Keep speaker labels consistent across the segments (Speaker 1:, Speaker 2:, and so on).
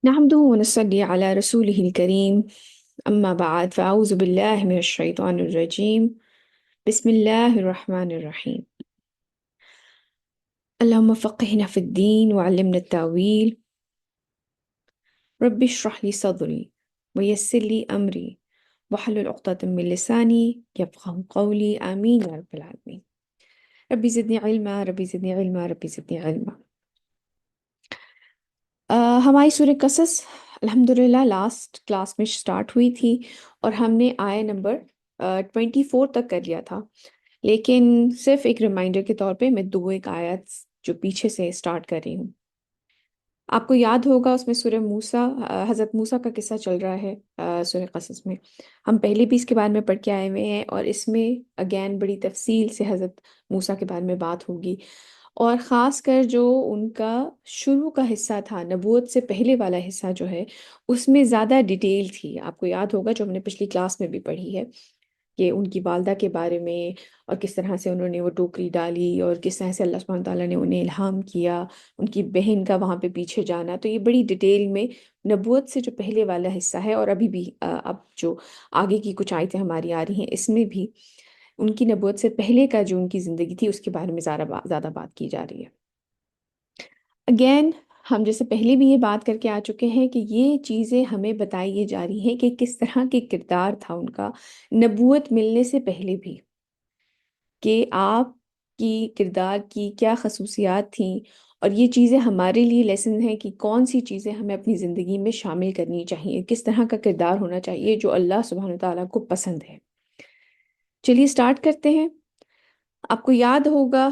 Speaker 1: نحمده ونصلي على رسوله الكريم. أما بعد فأعوذ بالله من الشيطان الرجيم. بسم الله الرحمن الرحيم. اللهم فقهنا في الدين وعلمنا التأويل. رب اشرح لي صدري ويسر لي أمري واحلل عقدة من لساني يفقهوا قولي آمين يا رب العالمين. ربي زدني علما ربي زدني علما ربي زدني علما. ہماری سورہ قصص الحمدللہ لاسٹ کلاس میں سٹارٹ ہوئی تھی اور ہم نے آیہ نمبر 24 تک کر لیا تھا، لیکن صرف ایک ریمائنڈر کے طور پہ میں دو ایک آیات جو پیچھے سے سٹارٹ کر رہی ہوں۔ آپ کو یاد ہوگا اس میں سورہ موسیٰ، حضرت موسیٰ کا قصہ چل رہا ہے سورہ قصص میں۔ ہم پہلے بھی اس کے بارے میں پڑھ کے آئے ہوئے ہیں اور اس میں اگین بڑی تفصیل سے حضرت موسیٰ کے بارے میں بات ہوگی، اور خاص کر جو ان کا شروع کا حصہ تھا، نبوت سے پہلے والا حصہ جو ہے، اس میں زیادہ ڈیٹیل تھی۔ آپ کو یاد ہوگا جو ہم نے پچھلی کلاس میں بھی پڑھی ہے کہ ان کی والدہ کے بارے میں، اور کس طرح سے انہوں نے وہ ٹوکری ڈالی اور کس طرح سے اللہ سبحانہ تعالیٰ نے انہیں الہام کیا، ان کی بہن کا وہاں پہ پیچھے جانا۔ تو یہ بڑی ڈیٹیل میں نبوت سے جو پہلے والا حصہ ہے، اور ابھی بھی اب جو آگے کی کچھ آیتیں ہماری آ رہی ہیں اس میں بھی ان کی نبوت سے پہلے کا جو ان کی زندگی تھی اس کے بارے میں زیادہ بات کی جا رہی ہے۔ اگین ہم جیسے پہلے بھی یہ بات کر کے آ چکے ہیں کہ یہ چیزیں ہمیں بتائی جا رہی ہیں کہ کس طرح کے کردار تھا ان کا نبوت ملنے سے پہلے بھی، کہ آپ کی کردار کی کیا خصوصیات تھیں، اور یہ چیزیں ہمارے لیے لیسن ہیں کہ کون سی چیزیں ہمیں اپنی زندگی میں شامل کرنی چاہیے، کس طرح کا کردار ہونا چاہیے جو اللہ سبحانہ تعالیٰ کو پسند ہے۔ چلیے سٹارٹ کرتے ہیں۔ آپ کو یاد ہوگا،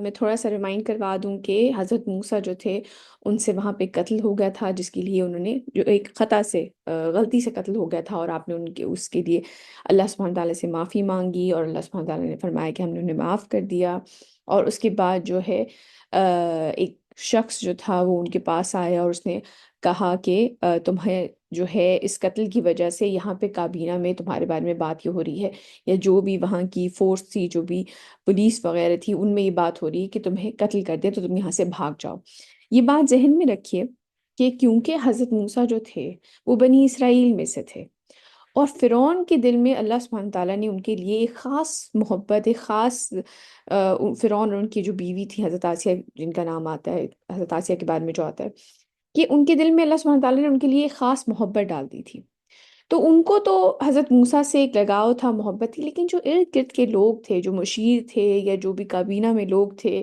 Speaker 1: میں تھوڑا سا ریمائنڈ کروا دوں کہ حضرت موسیٰ جو تھے ان سے وہاں پہ قتل ہو گیا تھا، جس کے لیے انہوں نے جو ایک خطا سے غلطی سے قتل ہو گیا تھا، اور آپ نے ان کے اس کے لیے اللہ سبحانہ تعالیٰ سے معافی مانگی، اور اللہ سبحانہ تعالیٰ نے فرمایا کہ ہم نے انہیں معاف کر دیا۔ اور اس کے بعد جو ہے ایک شخص جو تھا وہ ان کے پاس آیا اور اس نے کہا کہ تمہیں جو ہے اس قتل کی وجہ سے یہاں پہ کابینہ میں تمہارے بارے میں بات یہ ہو رہی ہے، یا جو بھی وہاں کی فورس تھی، جو بھی پولیس وغیرہ تھی، ان میں یہ بات ہو رہی ہے کہ تمہیں قتل کر دیا تو تم یہاں سے بھاگ جاؤ۔ یہ بات ذہن میں رکھیے کہ کیونکہ حضرت موسیٰ جو تھے وہ بنی اسرائیل میں سے تھے، اور فرعون کے دل میں اللہ سبحانہ تعالیٰ نے ان کے لیے ایک خاص محبت، ایک خاص فرعون اور ان کی جو بیوی تھی حضرت آسیہ، جن کا نام آتا ہے حضرت آسیہ کے بارے میں جو آتا ہے، کہ ان کے دل میں اللہ سبحانہ تعالیٰ نے ان کے لیے ایک خاص محبت ڈال دی تھی۔ تو ان کو تو حضرت موسیٰ سے ایک لگاؤ تھا، محبت تھی، لیکن جو ارد گرد کے لوگ تھے، جو مشیر تھے یا جو بھی کابینہ میں لوگ تھے،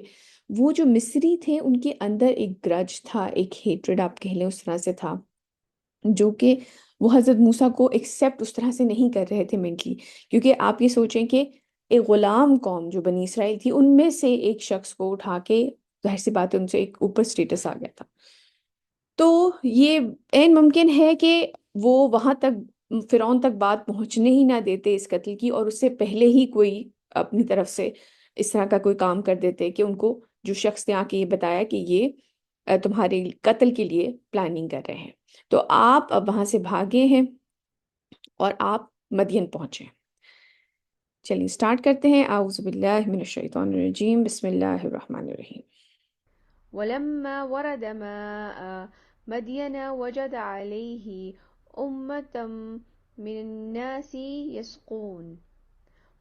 Speaker 1: وہ جو مصری تھے، ان کے اندر ایک گرج تھا، ایک ہیٹرڈ آپ کہہ لیں اس طرح سے تھا، جو کہ وہ حضرت موسیٰ کو ایکسیپٹ اس طرح سے نہیں کر رہے تھے مینٹلی۔ کیونکہ آپ یہ سوچیں کہ ایک غلام قوم جو بنی اسرائیل تھی، ان میں سے ایک شخص کو اٹھا کے ظاہر سی بات ہے ان سے ایک اوپر سٹیٹس آ گیا تھا، تو یہ عین ممکن ہے کہ وہ وہاں تک فرعون تک بات پہنچنے ہی نہ دیتے اس قتل کی، اور اس سے پہلے ہی کوئی اپنی طرف سے اس طرح کا کوئی کام کر دیتے کہ ان کو جو شخص نے آ کے یہ بتایا کہ یہ تمہارے قتل کے لیے پلاننگ کر رہے ہیں۔ تو آپ اب وہاں سے بھاگے ہیں اور آپ مدین پہنچے۔ چلیے سٹارٹ کرتے ہیں۔ اعوذ باللہ من الشیطان الرجیم، بسم اللہ الرحمن الرحیم۔
Speaker 2: ولما ورد ماء مدين وجد عليه أمة من الناس يسقون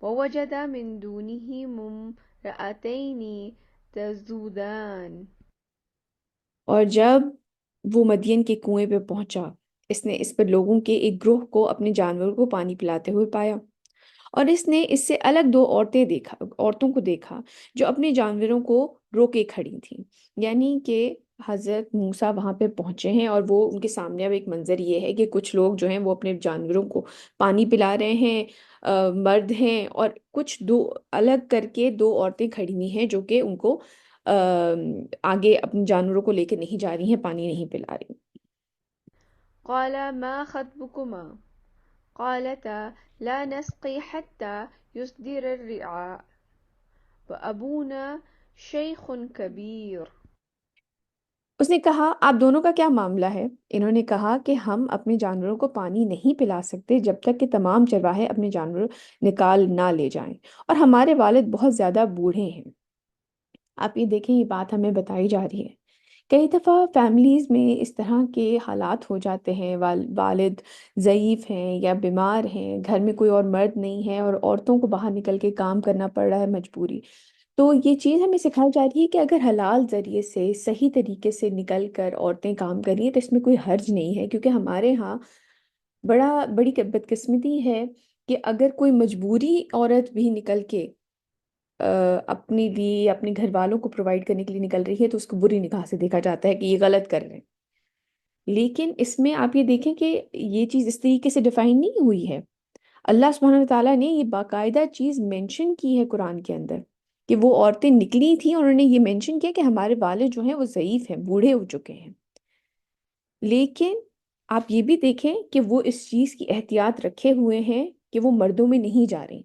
Speaker 2: ووجد من دونهم امرأتين تذودان۔
Speaker 1: اور جب وہ مدین کے کنویں پہ پہنچا، اس نے اس پر لوگوں کے ایک گروہ کو اپنے جانوروں کو پانی پلاتے ہوئے پایا، اور اس نے اس سے الگ دو عورتوں کو دیکھا جو اپنے جانوروں کو روکے کھڑی تھیں۔ یعنی کہ حضرت موسیٰ وہاں پہ پہنچے ہیں اور وہ ان کے سامنے اب ایک منظر یہ ہے کہ کچھ لوگ جو ہیں وہ اپنے جانوروں کو پانی پلا رہے ہیں، مرد ہیں، اور کچھ دو الگ کر کے دو عورتیں کھڑی ہوئی ہیں جو کہ ان کو آگے اپنے جانوروں کو لے کے نہیں جا رہی ہیں، پانی نہیں پلا رہی۔
Speaker 2: قال ما خطبكما قالتا لا نسقي حتى يصدر الرعاء وأبونا شيخ كبير۔
Speaker 1: اس نے کہا آپ دونوں کا کیا معاملہ ہے؟ انہوں نے کہا کہ ہم اپنے جانوروں کو پانی نہیں پلا سکتے جب تک کہ تمام چرواہے اپنے جانور نکال نہ لے جائیں، اور ہمارے والد بہت زیادہ بوڑھے ہیں۔ آپ یہ دیکھیں، یہ بات ہمیں بتائی جا رہی ہے کئی دفعہ فیملیز میں اس طرح کے حالات ہو جاتے ہیں، والد ضعیف ہیں یا بیمار ہیں، گھر میں کوئی اور مرد نہیں ہے اور عورتوں کو باہر نکل کے کام کرنا پڑ رہا ہے مجبوری۔ تو یہ چیز ہمیں سکھائی جا رہی ہے کہ اگر حلال ذریعے سے صحیح طریقے سے نکل کر عورتیں کام کر رہی ہیں تو اس میں کوئی حرج نہیں ہے، کیونکہ ہمارے ہاں بڑی بدقسمتی ہے کہ اگر کوئی مجبوری عورت بھی نکل کے اپنے لیے اپنے گھر والوں کو پرووائڈ کرنے کے لیے نکل رہی ہے تو اس کو بری نگاہ سے دیکھا جاتا ہے کہ یہ غلط کر رہے ہیں۔ لیکن اس میں آپ یہ دیکھیں کہ یہ چیز اس طریقے سے ڈیفائن نہیں ہوئی ہے۔ اللہ سبحانہ وتعالیٰ نے یہ باقاعدہ چیز مینشن کی ہے قرآن کے اندر کہ وہ عورتیں نکلی تھیں اور انہوں نے یہ مینشن کیا کہ ہمارے والد جو ہیں وہ ضعیف ہیں، بوڑھے ہو چکے ہیں۔ لیکن آپ یہ بھی دیکھیں کہ وہ اس چیز کی احتیاط رکھے ہوئے ہیں کہ وہ مردوں میں نہیں جا رہی،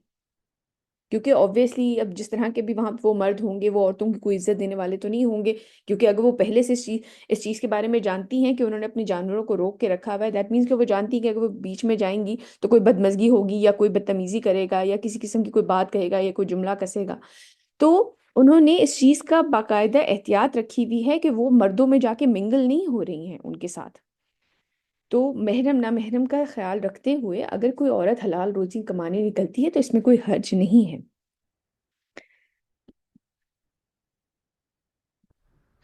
Speaker 1: کیونکہ obviously اب جس طرح کے بھی وہاں پہ وہ مرد ہوں گے وہ عورتوں کی کوئی عزت دینے والے تو نہیں ہوں گے، کیونکہ اگر وہ پہلے سے اس چیز کے بارے میں جانتی ہیں کہ انہوں نے اپنی جانوروں کو روک کے رکھا ہوا ہے، دیٹ مینس کہ وہ جانتی ہیں کہ اگر وہ بیچ میں جائیں گی تو کوئی بدمزگی ہوگی یا کوئی بدتمیزی کرے گا یا کسی قسم کی کوئی بات کہے گا یا کوئی جملہ کسے گا۔ تو انہوں نے اس چیز کا باقاعدہ احتیاط رکھی ہوئی ہے کہ وہ مردوں میں جا کے منگل نہیں ہو رہی ہیں ان کے ساتھ۔ تو محرم نہ محرم کا خیال رکھتے ہوئے اگر کوئی عورت حلال روزی کمانے نکلتی ہے تو اس میں کوئی حرج نہیں ہے۔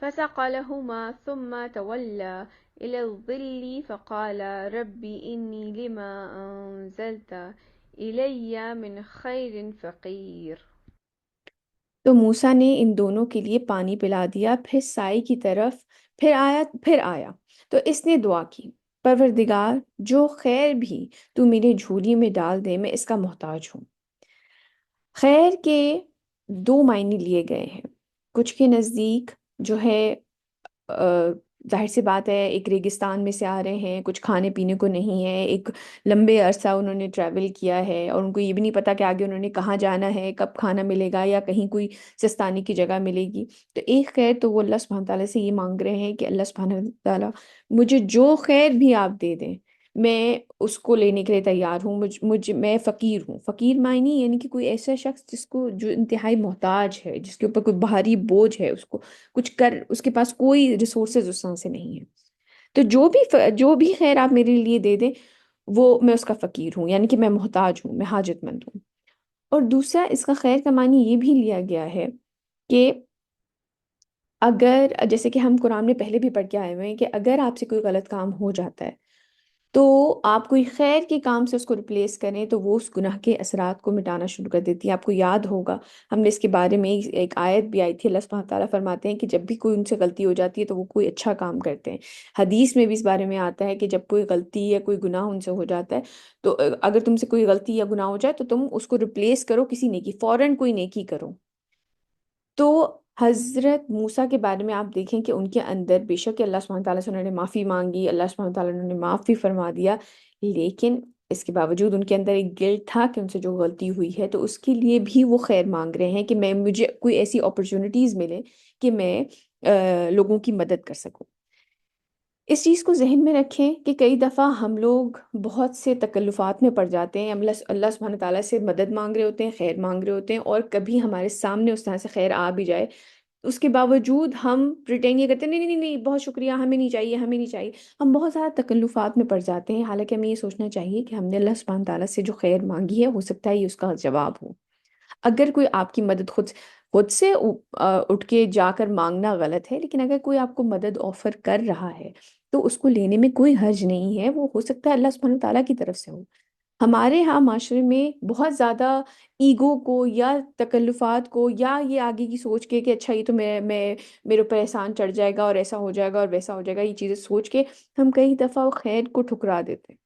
Speaker 2: فسق لهما ثم تولى إلى الظل فقال رب إني لما أنزلت إلي من خير فقير۔
Speaker 1: تو موسیٰ نے ان دونوں کے لیے پانی پلا دیا، پھر سائے کی طرف پھر آیا تو اس نے دعا کی، پروردگار جو خیر بھی تو میرے جھولی میں ڈال دے، میں اس کا محتاج ہوں۔ خیر کے دو معنی لیے گئے ہیں، کچھ کے نزدیک جو ہے ظاہر سی بات ہے ایک ریگستان میں سے آ رہے ہیں، کچھ کھانے پینے کو نہیں ہے، ایک لمبے عرصہ انہوں نے ٹریول کیا ہے اور ان کو یہ بھی نہیں پتا کہ آگے انہوں نے کہاں جانا ہے، کب کھانا ملے گا یا کہیں کوئی سستانے کی جگہ ملے گی۔ تو ایک خیر تو وہ اللہ سبحانہ تعالیٰ سے یہ مانگ رہے ہیں کہ اللہ سبحانہ تعالیٰ مجھے جو خیر بھی آپ دے دیں میں اس کو لینے کے لیے تیار ہوں۔ میں فقیر ہوں، فقیر معنی یعنی کہ کوئی ایسا شخص جس کو جو انتہائی محتاج ہے، جس کے اوپر کوئی بھاری بوجھ ہے، اس کو کچھ اس کے پاس کوئی ریسورسز اس طرح سے نہیں ہے۔ تو جو بھی خیر آپ میرے لیے دے دیں وہ میں اس کا فقیر ہوں، یعنی کہ میں محتاج ہوں، میں حاجت مند ہوں۔ اور دوسرا اس کا خیر کا معنی یہ بھی لیا گیا ہے کہ اگر جیسے کہ ہم قرآن میں پہلے بھی پڑھ کے آئے ہوئے ہیں کہ اگر آپ سے کوئی غلط کام ہو جاتا ہے تو آپ کوئی خیر کے کام سے اس کو ریپلیس کریں تو وہ اس گناہ کے اثرات کو مٹانا شروع کر دیتی ہے۔ آپ کو یاد ہوگا ہم نے اس کے بارے میں ایک آیت بھی آئی تھی، اللہ سبحانہ تعالیٰ فرماتے ہیں کہ جب بھی کوئی ان سے غلطی ہو جاتی ہے تو وہ کوئی اچھا کام کرتے ہیں۔ حدیث میں بھی اس بارے میں آتا ہے کہ جب کوئی غلطی یا کوئی گناہ ان سے ہو جاتا ہے تو اگر تم سے کوئی غلطی یا گناہ ہو جائے تو تم اس کو ریپلیس کرو کسی نیکی، فوراً کوئی نیکی کرو۔ تو حضرت موسیٰ کے بارے میں آپ دیکھیں کہ ان کے اندر بے شک اللہ سبحانہ تعالیٰ سے انہوں نے معافی مانگی، اللہ سبحانہ تعالیٰ نے انہوں نے معاف بھی فرما دیا، لیکن اس کے باوجود ان کے اندر ایک گلٹ تھا کہ ان سے جو غلطی ہوئی ہے تو اس کے لیے بھی وہ خیر مانگ رہے ہیں کہ مجھے کوئی ایسی اپرچونٹیز ملے کہ میں لوگوں کی مدد کر سکوں۔ اس چیز کو ذہن میں رکھیں کہ کئی دفعہ ہم لوگ بہت سے تکلفات میں پڑ جاتے ہیں، ہم اللہ سبحانہ تعالیٰ سے مدد مانگ رہے ہوتے ہیں، خیر مانگ رہے ہوتے ہیں، اور کبھی ہمارے سامنے اس طرح سے خیر آ بھی جائے، اس کے باوجود ہم پریٹینڈ یہ کرتے ہیں نہیں نہیں نہیں نہیں، بہت شکریہ، ہمیں نہیں چاہیے، ہمیں نہیں چاہیے۔ ہم بہت زیادہ تکلفات میں پڑ جاتے ہیں، حالانکہ ہمیں یہ سوچنا چاہیے کہ ہم نے اللہ سبحانہ تعالیٰ سے جو خیر مانگی ہے ہو سکتا ہے یہ اس کا جواب ہو۔ اگر کوئی آپ کی مدد خود سے اٹھ کے جا کر مانگنا غلط ہے، لیکن اگر کوئی آپ کو مدد آفر کر رہا ہے تو اس کو لینے میں کوئی حرج نہیں ہے، وہ ہو سکتا ہے اللہ سبحانہ تعالیٰ کی طرف سے ہو۔ ہمارے ہاں معاشرے میں بہت زیادہ ایگو کو یا تکلفات کو یا یہ آگے کی سوچ کے کہ اچھا یہ تو میں میرے اوپر احسان چڑھ جائے گا اور ایسا ہو جائے گا اور ویسا ہو جائے گا، یہ چیزیں سوچ کے ہم کئی دفعہ وہ خیر کو ٹھکرا دیتے ہیں۔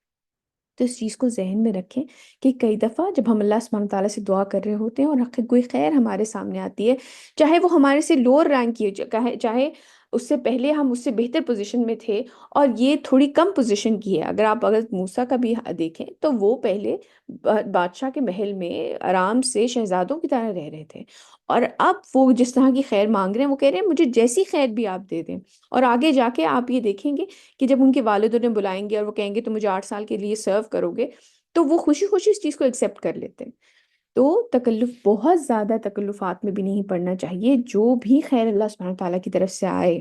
Speaker 1: تو اس چیز کو ذہن میں رکھیں کہ کئی دفعہ جب ہم اللہ سبحانہ تعالیٰ سے دعا کر رہے ہوتے ہیں اور کوئی خیر ہمارے سامنے آتی ہے، چاہے وہ ہمارے سے لوور رینک کی ہو، چاہے اس سے پہلے ہم اس سے بہتر پوزیشن میں تھے اور یہ تھوڑی کم پوزیشن کی ہے، اگر موسیٰ کا بھی دیکھیں تو وہ پہلے بادشاہ کے محل میں آرام سے شہزادوں کی طرح رہ رہے تھے، اور اب وہ جس طرح کی خیر مانگ رہے ہیں وہ کہہ رہے ہیں مجھے جیسی خیر بھی آپ دے دیں۔ اور آگے جا کے آپ یہ دیکھیں گے کہ جب ان کے والد انہیں بلائیں گے اور وہ کہیں گے تو مجھے 8 سال کے لیے سرو کرو گے تو وہ خوشی خوشی اس چیز کو ایکسیپٹ کر لیتے ہیں۔ تو بہت زیادہ تکلفات میں بھی نہیں پڑنا چاہیے، جو بھی خیر اللہ سبحانہ تعالیٰ کی طرف سے آئے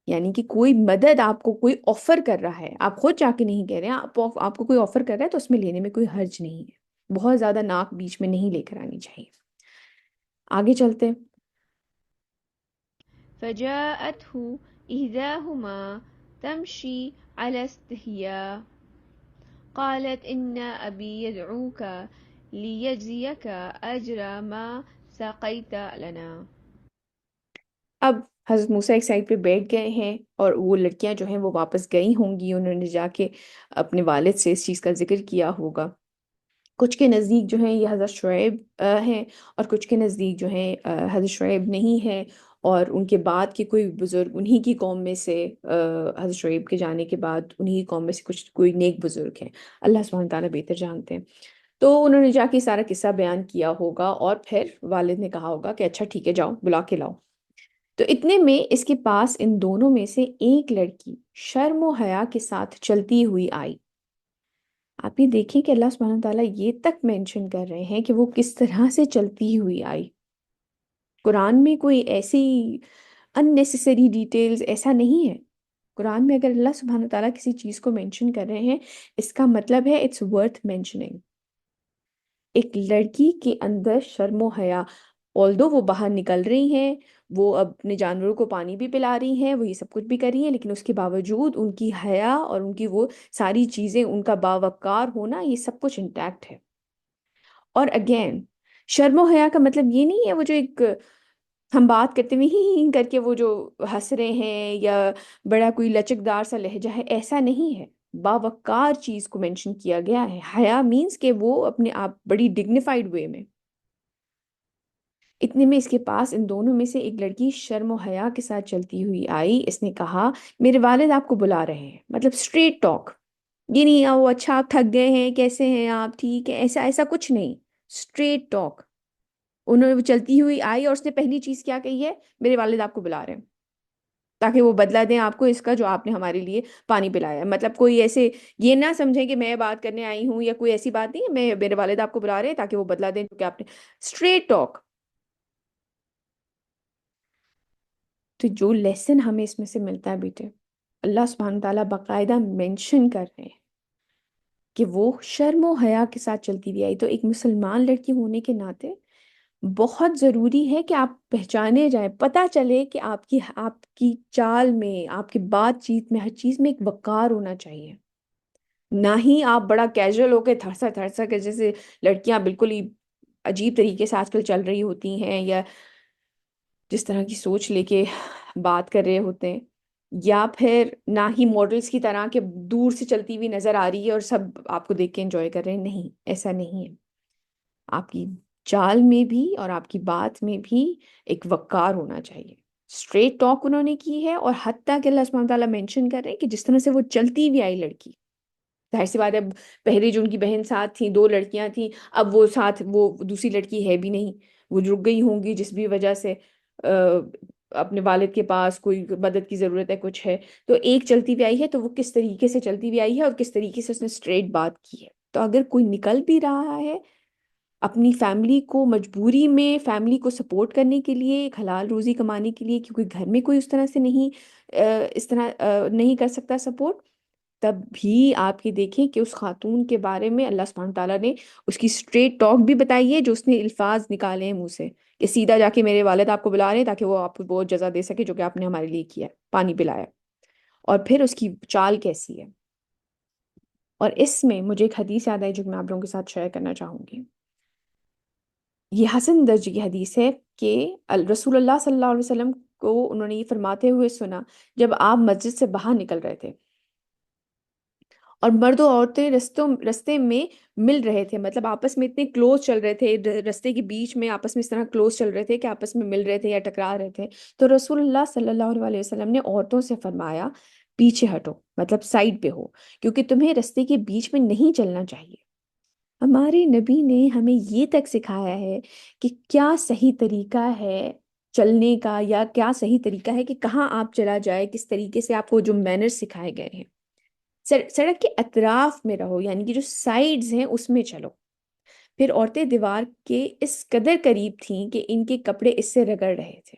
Speaker 1: یعنی کہ کوئی مدد آپ کو کوئی آفر کر رہا ہے، آپ خود جا کے نہیں کہہ رہے ہیں، آپ کو کوئی آفر کر رہا ہے تو اس میں لینے میں کوئی حرج نہیں ہے، بہت زیادہ ناک بیچ میں نہیں لے کر آنی چاہیے۔ آگے چلتے ہیں۔
Speaker 2: فجاءته إحداهما تمشي على استحياء قالت إن أبي يدعوك ليجزيك أجر ما سقيت لنا۔
Speaker 1: اب حضرت موسیٰ ایک سائڈ پہ بیٹھ گئے ہیں، اور وہ لڑکیاں جو ہیں وہ واپس گئی ہوں گی، انہوں نے جا کے اپنے والد سے اس چیز کا ذکر کیا ہوگا۔ کچھ کے نزدیک جو ہیں یہ حضرت شعیب ہیں، اور کچھ کے نزدیک جو ہیں حضرت شعیب نہیں ہے، اور ان کے بعد کے کوئی بزرگ انہی کی قوم میں سے، حضرت شعیب کے جانے کے بعد انہی کی قوم میں سے کچھ کوئی نیک بزرگ ہیں، اللہ سبحانہ تعالیٰ بہتر جانتے ہیں۔ تو انہوں نے جا کے سارا قصہ بیان کیا ہوگا، اور پھر والد نے کہا ہوگا کہ اچھا ٹھیک ہے، جاؤ بلا کے لاؤ۔ تو اتنے میں اس کے پاس ان دونوں میں سے ایک لڑکی شرم و حیا کے ساتھ چلتی ہوئی آئی۔ آپ یہ دیکھیں کہ اللہ سبحانہ تعالیٰ یہ تک مینشن کر رہے ہیں کہ وہ کس طرح سے چلتی ہوئی آئی۔ قرآن میں کوئی ایسی unnecessary ڈیٹیلز ایسا نہیں ہے۔ قرآن میں اگر اللہ سبحانہ تعالیٰ کسی چیز کو مینشن کر رہے ہیں، اس کا مطلب ہے اٹس ورتھ مینشننگ۔ ایک لڑکی کے اندر شرم و حیا، آلدو وہ باہر نکل رہی ہیں، وہ اپنے جانوروں کو پانی بھی پلا رہی ہیں، وہ یہ سب کچھ بھی کر رہی ہیں، لیکن اس کے باوجود ان کی حیا اور ان کی وہ ساری چیزیں، ان کا باوقار ہونا، یہ سب کچھ انٹیکٹ ہے۔ اور اگین، شرم و حیا کا مطلب یہ نہیں ہے وہ جو ایک ہم بات کرتے ہوئے ہی کر کے وہ جو ہنس رہے ہیں، یا بڑا کوئی لچکدار سا لہجہ ہے، ایسا نہیں ہے۔ باوقار چیز کو مینشن کیا گیا ہے۔ حیا مینس کہ وہ اپنے آپ بڑی ڈگنیفائڈ وے میں۔ اتنے میں اس کے پاس ان دونوں میں سے ایک لڑکی شرم و حیا کے ساتھ چلتی ہوئی آئی۔ اس نے کہا میرے والد آپ کو بلا رہے ہیں، مطلب اسٹریٹ ٹاک، یہ نہیں وہ اچھا آپ تھک گئے ہیں، کیسے ہیں آپ، ٹھیک ہے، ایسا ایسا کچھ نہیں، اسٹریٹ ٹاک۔ انہوں نے وہ چلتی ہوئی آئی اور اس نے پہلی چیز کیا کہی ہے؟ میرے والد آپ کو بلا رہے ہیں، تاکہ وہ بدلہ دیں آپ کو اس کا جو آپ نے ہمارے لیے پانی پلایا ہے۔ مطلب کوئی ایسے یہ نہ سمجھیں کہ میں بات کرنے آئی ہوں یا کوئی ایسی بات نہیں ہے، میرے والد آپ کو بلا رہے ہیں تاکہ وہ بدلہ دیں جو کہ آپ نے، اسٹریٹ ٹاک۔ تو جو لیسن ہمیں اس میں سے ملتا ہے بیٹے، اللہ سبحانہ تعالیٰ باقاعدہ مینشن کر رہے ہیں کہ وہ شرم و حیا کے ساتھ چلتی ہوئی آئی۔ تو ایک مسلمان لڑکی ہونے کے ناطے بہت ضروری ہے کہ آپ پہچانے جائیں، پتہ چلے کہ آپ کی چال میں، آپ کی بات چیت میں، ہر چیز میں ایک وقار ہونا چاہیے۔ نہ ہی آپ بڑا کیجول ہو کے تھرسا تھرسا کے، جیسے لڑکیاں بالکل ہی عجیب طریقے سے آج کل چل رہی ہوتی ہیں، یا جس طرح کی سوچ لے کے بات کر رہے ہوتے ہیں، یا پھر نہ ہی ماڈلز کی طرح کہ دور سے چلتی ہوئی نظر آ رہی ہے اور سب آپ کو دیکھ کے انجوائے کر رہے ہیں۔ نہیں، ایسا نہیں ہے۔ آپ کی چال میں بھی اور آپ کی بات میں بھی ایک وقار ہونا چاہیے۔ اسٹریٹ ٹاک انہوں نے کی ہے، اور حتیٰ کہ اللہ سبحانہ تعالیٰ مینشن کر رہے ہیں کہ جس طرح سے وہ چلتی ہوئی آئی لڑکی، ظاہر سی بات ہے، پہلے جو ان کی بہن ساتھ تھیں، دو لڑکیاں تھیں، اب وہ ساتھ وہ دوسری لڑکی ہے بھی نہیں، وہ رک گئی ہوں گی جس بھی وجہ سے اپنے والد کے پاس کوئی مدد کی ضرورت ہے، کچھ ہے، تو ایک چلتی ہوئی آئی ہے، تو وہ کس طریقے سے چلتی ہوئی آئی ہے اور کس طریقے سے اس نے اسٹریٹ بات کی ہے۔ تو اگر کوئی نکل بھی رہا ہے اپنی فیملی کو مجبوری میں، فیملی کو سپورٹ کرنے کے لیے، ایک حلال روزی کمانے کے لیے، کیونکہ گھر میں کوئی اس طرح سے نہیں اس طرح نہیں کر سکتا سپورٹ، تب بھی آپ یہ دیکھیں کہ اس خاتون کے بارے میں اللہ سبحانہ تعالیٰ نے اس کی اسٹریٹ ٹاک بھی بتائی ہے، جو اس نے الفاظ نکالے ہیں منہ سے، کہ سیدھا جا کے میرے والد آپ کو بلا رہے ہیں تاکہ وہ آپ کو بہت جزا دے سکے جو کہ آپ نے ہمارے لیے کیا ہے، پانی پلایا۔ اور پھر اس کی چال کیسی ہے۔ اور اس میں مجھے ایک حدیث یاد آئی جو کہ میں آپ لوگوں کے ساتھ شیئر کرنا چاہوں گی۔ یہ حسن درجے کی حدیث ہے کہ رسول اللہ صلی اللہ علیہ وسلم کو انہوں نے یہ فرماتے ہوئے سنا جب آپ مسجد سے باہر نکل رہے تھے، اور مرد و عورتیں رستے میں مل رہے تھے، مطلب آپس میں اتنے کلوز چل رہے تھے، رستے کے بیچ میں آپس میں اس طرح کلوز چل رہے تھے کہ آپس میں مل رہے تھے یا ٹکرا رہے تھے، تو رسول اللہ صلی اللہ علیہ وسلم نے عورتوں سے فرمایا پیچھے ہٹو، مطلب سائڈ پہ ہو، کیونکہ تمہیں رستے کے بیچ میں نہیں چلنا چاہیے۔ ہمارے نبی نے ہمیں یہ تک سکھایا ہے کہ کیا صحیح طریقہ ہے چلنے کا، یا کیا صحیح طریقہ ہے کہ کہاں آپ چلا جائے، کس طریقے سے آپ کو جو مینرز سکھائے گئے ہیں۔ سڑک کے اطراف میں رہو، یعنی کہ جو سائیڈز ہیں اس میں چلو۔ پھر عورتیں دیوار کے اس قدر قریب تھیں کہ ان کے کپڑے اس سے رگڑ رہے تھے۔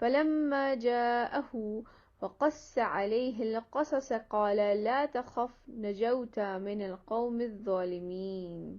Speaker 2: فلما جاءه وقص عليه القصص قال لا تخف نجوت من القوم الظالمين.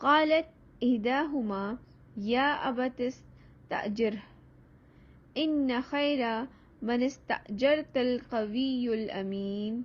Speaker 2: قالت إحداهما يا أبت استأجره إن خير من استأجرت القوي الأمين.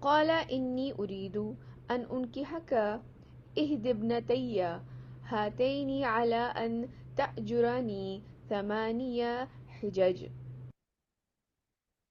Speaker 2: قال إني أريد أن أنكحك إحدى ابنتي هاتين على أن تأجرني 8 حجج.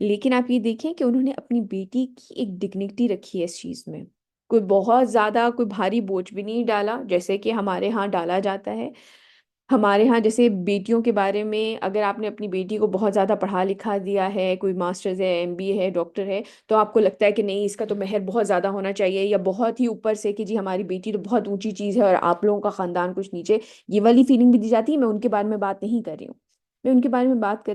Speaker 1: لیکن آپ یہ دیکھیں کہ انہوں نے اپنی بیٹی کی ایک ڈگنیٹی رکھی ہے اس چیز میں، کوئی بہت زیادہ کوئی بھاری بوجھ بھی نہیں ڈالا جیسے کہ ہمارے ہاں ڈالا جاتا ہے۔ ہمارے ہاں جیسے بیٹیوں کے بارے میں اگر آپ نے اپنی بیٹی کو بہت زیادہ پڑھا لکھا دیا ہے، کوئی ماسٹرز ہے، ایم بی اے ہے، ڈاکٹر ہے، تو آپ کو لگتا ہے کہ نہیں اس کا تو مہر بہت زیادہ ہونا چاہیے، یا بہت ہی اوپر سے کہ جی ہماری بیٹی تو بہت اونچی چیز ہے اور آپ لوگوں کا خاندان کچھ نیچے، یہ والی فیلنگ بھی دی جاتی ہے۔ میں ان کے بارے میں بات نہیں کر رہی ہوں، میں ان کے بارے میں بات کر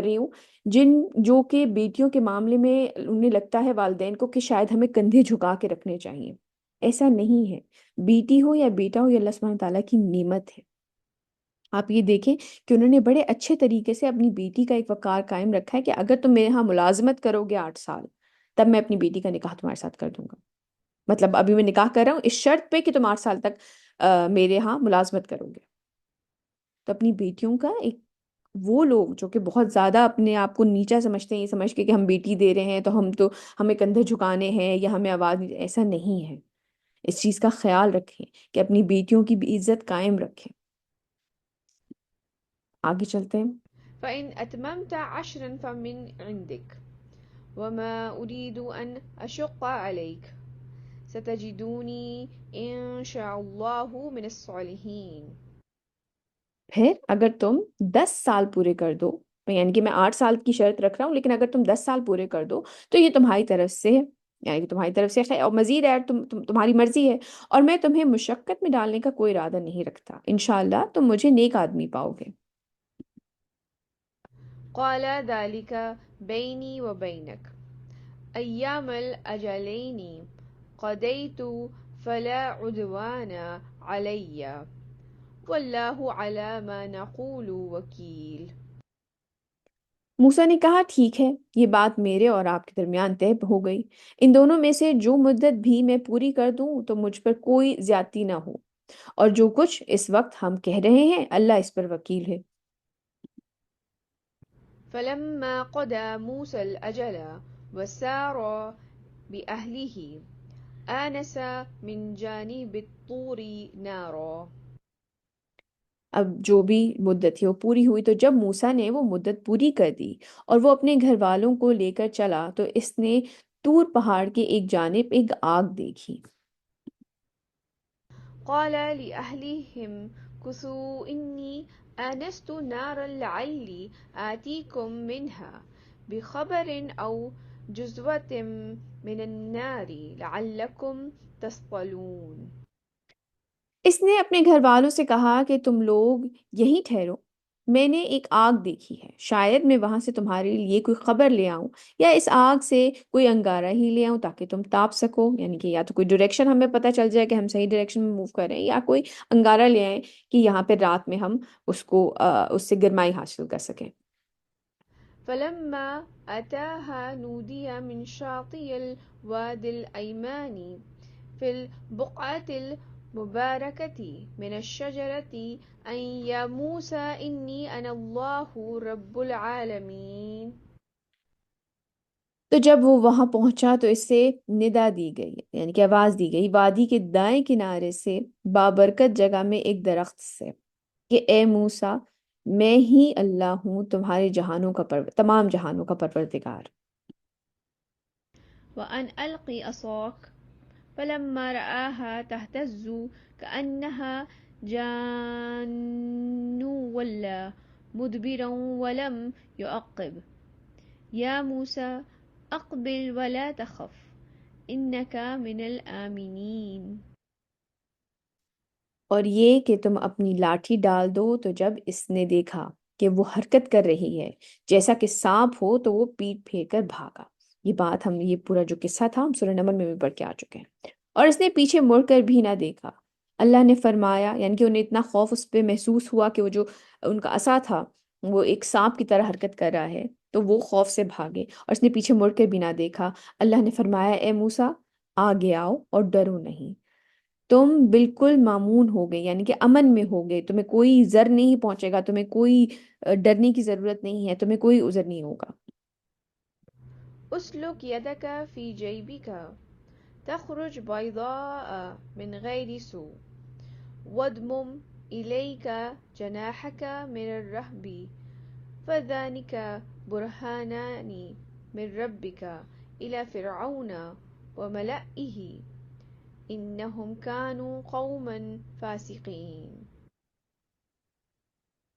Speaker 1: رہی ہوں جن جو کہ بیٹیوں کے معاملے میں انہیں لگتا ہے والدین کو کہ شاید ہمیں کندھے جھکا کے رکھنے چاہیے۔ ایسا نہیں ہے، بیٹی ہو یا بیٹا ہو، یہ اللہ سبحانہ تعالیٰ کی نعمت ہے۔ آپ یہ دیکھیں کہ انہوں نے بڑے اچھے طریقے سے اپنی بیٹی کا ایک وقار قائم رکھا ہے کہ اگر تم میرے ہاں ملازمت کرو گے 8 سال، تب میں اپنی بیٹی کا نکاح تمہارے ساتھ کر دوں گا۔ مطلب ابھی میں نکاح کر رہا ہوں اس شرط پہ کہ تم 8 سال تک میرے ہاں ملازمت کرو گے۔ تو اپنی بیٹیوں کا ایک، وہ لوگ جو کہ بہت زیادہ اپنے آپ کو نیچا سمجھتے ہیں، یہ سمجھ کے کہ ہم بیٹی دے رہے ہیں تو ہمیں کندھے جھکانے ہیں یا ہمیں آواز نہیں، ایسا نہیں ہے۔ اس چیز کا خیال رکھیں کہ اپنی بیٹیوں کی بھی عزت قائم رکھیں۔ آگے چلتے ہیں۔
Speaker 2: فإن أتممت 10 فمن عندك وما أريد أن أشق عليك ستجدوني إن شاء الله من الصالحين۔
Speaker 1: پھر اگر تم 10 سال پورے کر دو، یعنی کہ میں 8 سال کی شرط رکھ رہا ہوں لیکن اگر تم 10 سال پورے کر دو تو یہ تمہاری طرف سے ہے، یعنی کہ تمہاری طرف سے خیر، اور مزید ہے تمہاری مرضی ہے، اور میں تمہیں مشقت میں ڈالنے کا کوئی ارادہ نہیں رکھتا، انشاءاللہ تم مجھے نیک آدمی پاؤ گے۔
Speaker 2: قال ذلك بيني وبينك أيام الأجلين قضيت فلا عدوان علي والله على ما نقول وكيل۔
Speaker 1: موسیٰ نے کہا ٹھیک ہے، یہ بات میرے اور آپ کے درمیان طے ہو گئی، ان دونوں میں سے جو مدت بھی میں پوری کر دوں تو مجھ پر کوئی زیادتی نہ ہو، اور جو کچھ اس وقت ہم کہہ رہے ہیں اللہ اس پر وکیل ہے۔
Speaker 2: فلما قضى موسى الأجل وسار بأهله آنس من جانب الطور نارا۔
Speaker 1: اب جو بھی مدت تھی وہ پوری ہوئی، تو جب موسیٰ نے وہ مدت پوری کر دی اور وہ اپنے گھر والوں کو لے کر چلا تو اس نے طور پہاڑ کے ایک جانب ایک آگ دیکھی۔
Speaker 2: قال لأهلهم كثوا إني آنست نارا لعلي آتيكم منها بخبر أو جزوة من النار لعلكم تصطلون۔
Speaker 1: اس نے اپنے گھر والوں سے کہا کہ تم لوگ یہیں ٹھہرو، میں نے ایک آگ دیکھی ہے، شاید میں وہاں سے تمہارے لیے کوئی خبر لے آؤں یا اس آگ سے کوئی انگارہ ہی لے آؤں تاکہ تم تاپ سکو، یعنی کہ یا تو کوئی ڈائریکشن ہمیں پتہ چل جائے کہ ہم صحیح ڈائریکشن میں موو کر رہے ہیں، یا کوئی انگارہ لے آئیں کہ یہاں پہ رات میں ہم اس سے گرمائی حاصل کر سکیں۔
Speaker 2: فلما أتاها نودي من شاطئ الوادي الأيمن في البقعة المباركة من الشجرة أن يا موسى إني أنا الله رب العالمين۔
Speaker 1: تو جب وہ وہاں پہنچا تو اس سے ندا دی گئی، یعنی کہ آواز دی گئی وادی کے دائیں کنارے سے بابرکت جگہ میں ایک درخت سے کہ اے موسیٰ، میں ہی اللہ ہوں تمہارے جہانوں کا تمام جہانوں کا پروردگار۔
Speaker 2: وأن ألقي عصاك فلما رآها تهتز كأنها جان ولا مدبرا ولم يعقب يا موسى أقبل ولا تخف إنك من الآمنين۔
Speaker 1: اور یہ کہ تم اپنی لاٹھی ڈال دو، تو جب اس نے دیکھا کہ وہ حرکت کر رہی ہے جیسا کہ سانپ ہو تو وہ پیٹ پھیر کر بھاگا۔ یہ پورا جو قصہ تھا ہم سورہ نمل میں بھی پڑھ کے آ چکے ہیں۔ اور اس نے پیچھے مڑ کر بھی نہ دیکھا، اللہ نے فرمایا، یعنی کہ انہیں اتنا خوف اس پہ محسوس ہوا کہ وہ جو ان کا عصا تھا وہ ایک سانپ کی طرح حرکت کر رہا ہے، تو وہ خوف سے بھاگے اور اس نے پیچھے مڑ کر بھی نہ دیکھا۔ اللہ نے فرمایا اے موسیٰ، آگے آؤ اور ڈرو نہیں، تم بالکل مامون ہو گئے، یعنی کہ امن میں ہو گئے، تمہیں کوئی زر نہیں پہنچے گا، تمہیں کوئی ڈرنے کی ضرورت نہیں ہے، تمہیں کوئی عذر نہیں ہوگا۔
Speaker 2: أسلك يدك في جيبك تخرج بيضاء من غير سوء واضمم إليك جناحك من الرهب فذلك برهانان من ربك إلى فرعون وملئه إنهم كانوا قوما فاسقين.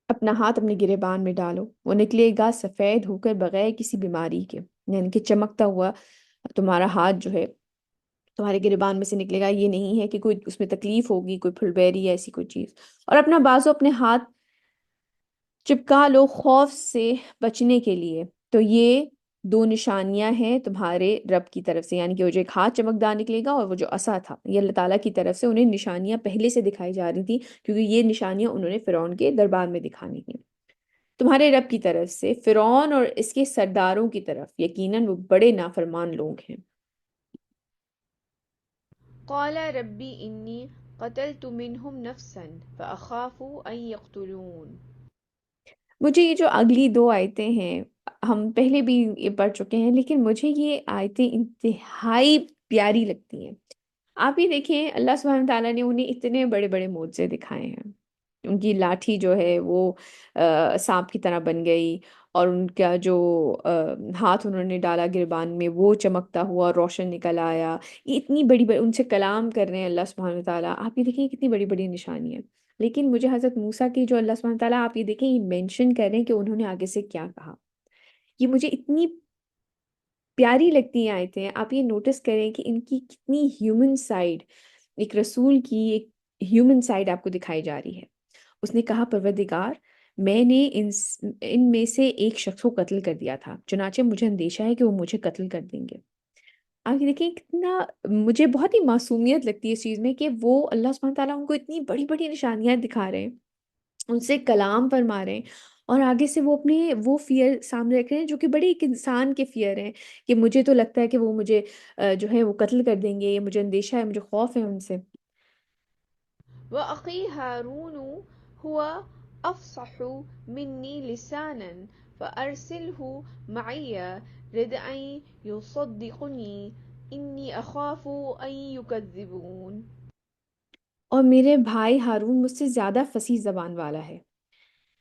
Speaker 1: اپنا ہاتھ اپنے گریبان میں ڈالو، وہ نکلے گا سفید ہو کر بغیر کسی بیماری کے، یعنی کہ چمکتا ہوا تمہارا ہاتھ جو ہے تمہارے گریبان میں سے نکلے گا، یہ نہیں ہے کہ کوئی اس میں تکلیف ہوگی، کوئی پھلبیری یا ایسی کوئی چیز۔ اور اپنا بازو اپنے ہاتھ چپکا لو خوف سے بچنے کے لیے۔ تو یہ دو نشانیاں ہیں تمہارے رب کی طرف سے، یعنی کہ وہ جو ایک ہاتھ چمکدار نکلے گا اور وہ جو عصا تھا، یہ اللہ تعالیٰ کی طرف سے انہیں نشانیاں پہلے سے دکھائی جا رہی تھی، کیونکہ یہ نشانیاں انہوں نے فرعون کے دربار میں دکھانی تھیں تمہارے رب کی طرف سے فرعون اور اس کے سرداروں کی طرف، یقیناً وہ بڑے نافرمان لوگ ہیں۔
Speaker 2: قال ربي إني قتلت منهم نفسا فأخاف أن يقتلون.
Speaker 1: مجھے یہ جو اگلی دو آیتیں ہیں، ہم پہلے بھی یہ پڑھ چکے ہیں، لیکن مجھے یہ آیتیں انتہائی پیاری لگتی ہیں۔ آپ ہی دیکھیں، اللہ سبحانہ تعالیٰ نے انہیں اتنے بڑے بڑے معجزے دکھائے ہیں۔ ان کی لاٹھی جو ہے وہ سانپ کی طرح بن گئی، اور ان کا جو ہاتھ انہوں نے ڈالا گربان میں وہ چمکتا ہوا اور روشن نکل آیا۔ یہ اتنی بڑی بڑی ان سے کلام کر رہے ہیں اللہ سبحانہ تعالیٰ، آپ یہ دیکھیں کتنی بڑی بڑی نشانی ہے۔ لیکن مجھے حضرت موسیٰ کی جو اللہ سبحانہ تعالیٰ، آپ یہ دیکھیں یہ مینشن کر رہے ہیں کہ انہوں نے آگے سے کیا کہا۔ یہ مجھے اتنی پیاری لگتی ہیں آیتیں، آپ یہ نوٹس کریں کہ ان کی کتنی ہیومن سائیڈ، ایک رسول کی ایک ہیومن سائیڈ آپ کو دکھائی جا رہی ہے۔ اس نے کہا پروردگار، میں نے ان میں سے ایک شخص کو قتل کر دیا تھا، چنانچہ مجھے اندیشہ ہے کہ وہ مجھے قتل کر دیں گے۔ آپ یہ دیکھیں کتنا، مجھے بہت ہی معصومیت لگتی ہے اس چیز میں کہ وہ اللہ سبحانہ تعالیٰ ان کو اتنی بڑی بڑی نشانیاں دکھا رہے ہیں، ان سے کلام فرما رہے ہیں، اور آگے سے وہ اپنے وہ فیئر سامنے رکھ رہے ہیں جو کہ بڑے ایک انسان کے فیئر ہیں، کہ مجھے تو لگتا ہے کہ وہ مجھے جو ہے وہ قتل کر دیں گے، یا مجھے اندیشہ ہے، مجھے خوف ہے ان سے۔
Speaker 2: وأخي هارون هو أفصح مني لسانا فأرسله معي رد أن يصدقني إني أخاف أن يكذبون.
Speaker 1: اور میرے بھائی ہارون مجھ سے زیادہ فصیح زبان والا ہے،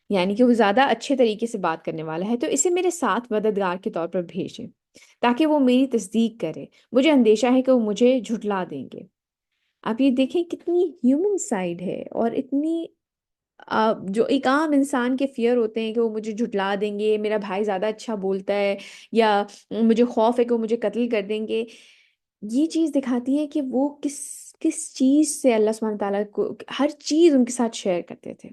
Speaker 1: یعنی کہ وہ زیادہ اچھے طریقے سے بات کرنے والا ہے، تو اسے میرے ساتھ مددگار کے طور پر بھیجیں تاکہ وہ میری تصدیق کرے، مجھے اندیشہ ہے کہ وہ مجھے جھٹلا دیں گے۔ آپ یہ دیکھیں کتنی ہیومن سائیڈ ہے، اور اتنی جو ایک عام انسان کے فیئر ہوتے ہیں کہ وہ مجھے جھٹلا دیں گے، میرا بھائی زیادہ اچھا بولتا ہے، یا مجھے خوف ہے کہ وہ مجھے قتل کر دیں گے۔ یہ چیز دکھاتی ہے کہ وہ کس کس چیز سے اللہ سبحانہ تعالیٰ کو ہر چیز ان کے ساتھ شیئر کرتے تھے۔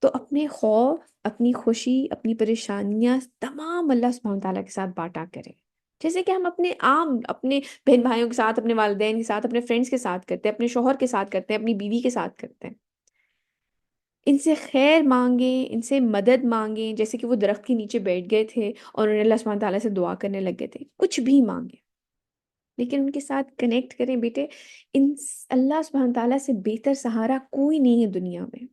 Speaker 1: تو اپنے خوف، اپنی خوشی، اپنی پریشانیاں تمام اللہ سبحانہ تعالیٰ کے ساتھ بانٹا کریں، جیسے کہ ہم اپنے عام اپنے بہن بھائیوں کے ساتھ، اپنے والدین کے ساتھ، اپنے فرینڈس کے ساتھ کرتے ہیں، اپنے شوہر کے ساتھ کرتے ہیں، اپنی بیوی کے ساتھ کرتے ہیں۔ ان سے خیر مانگیں، ان سے مدد مانگیں، جیسے کہ وہ درخت کے نیچے بیٹھ گئے تھے اور انہوں نے اللہ سبحانہ تعالیٰ سے دعا کرنے لگ گئے تھے، کچھ بھی مانگیں لیکن ان کے ساتھ کنیکٹ کریں بیٹے۔ ان اللہ سبحانہ تعالیٰ سے بہتر سہارا کوئی نہیں ہے دنیا میں۔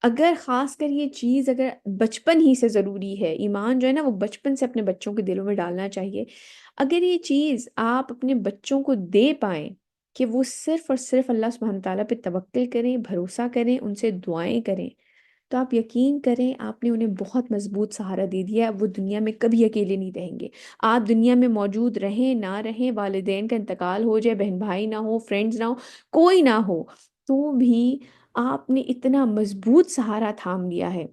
Speaker 1: اگر خاص کر یہ چیز اگر بچپن ہی سے ضروری ہے، ایمان جو ہے نا وہ بچپن سے اپنے بچوں کے دلوں میں ڈالنا چاہیے۔ اگر یہ چیز آپ اپنے بچوں کو دے پائیں کہ وہ صرف اور صرف اللہ سبحانہ تعالیٰ پہ توکل کریں، بھروسہ کریں، ان سے دعائیں کریں، تو آپ یقین کریں آپ نے انہیں بہت مضبوط سہارا دے دیا ہے، وہ دنیا میں کبھی اکیلے نہیں رہیں گے۔ آپ دنیا میں موجود رہیں نہ رہیں، والدین کا انتقال ہو جائے، بہن بھائی نہ ہو، فرینڈز نہ ہو، کوئی نہ ہو، تو بھی آپ نے اتنا مضبوط سہارا تھام لیا ہے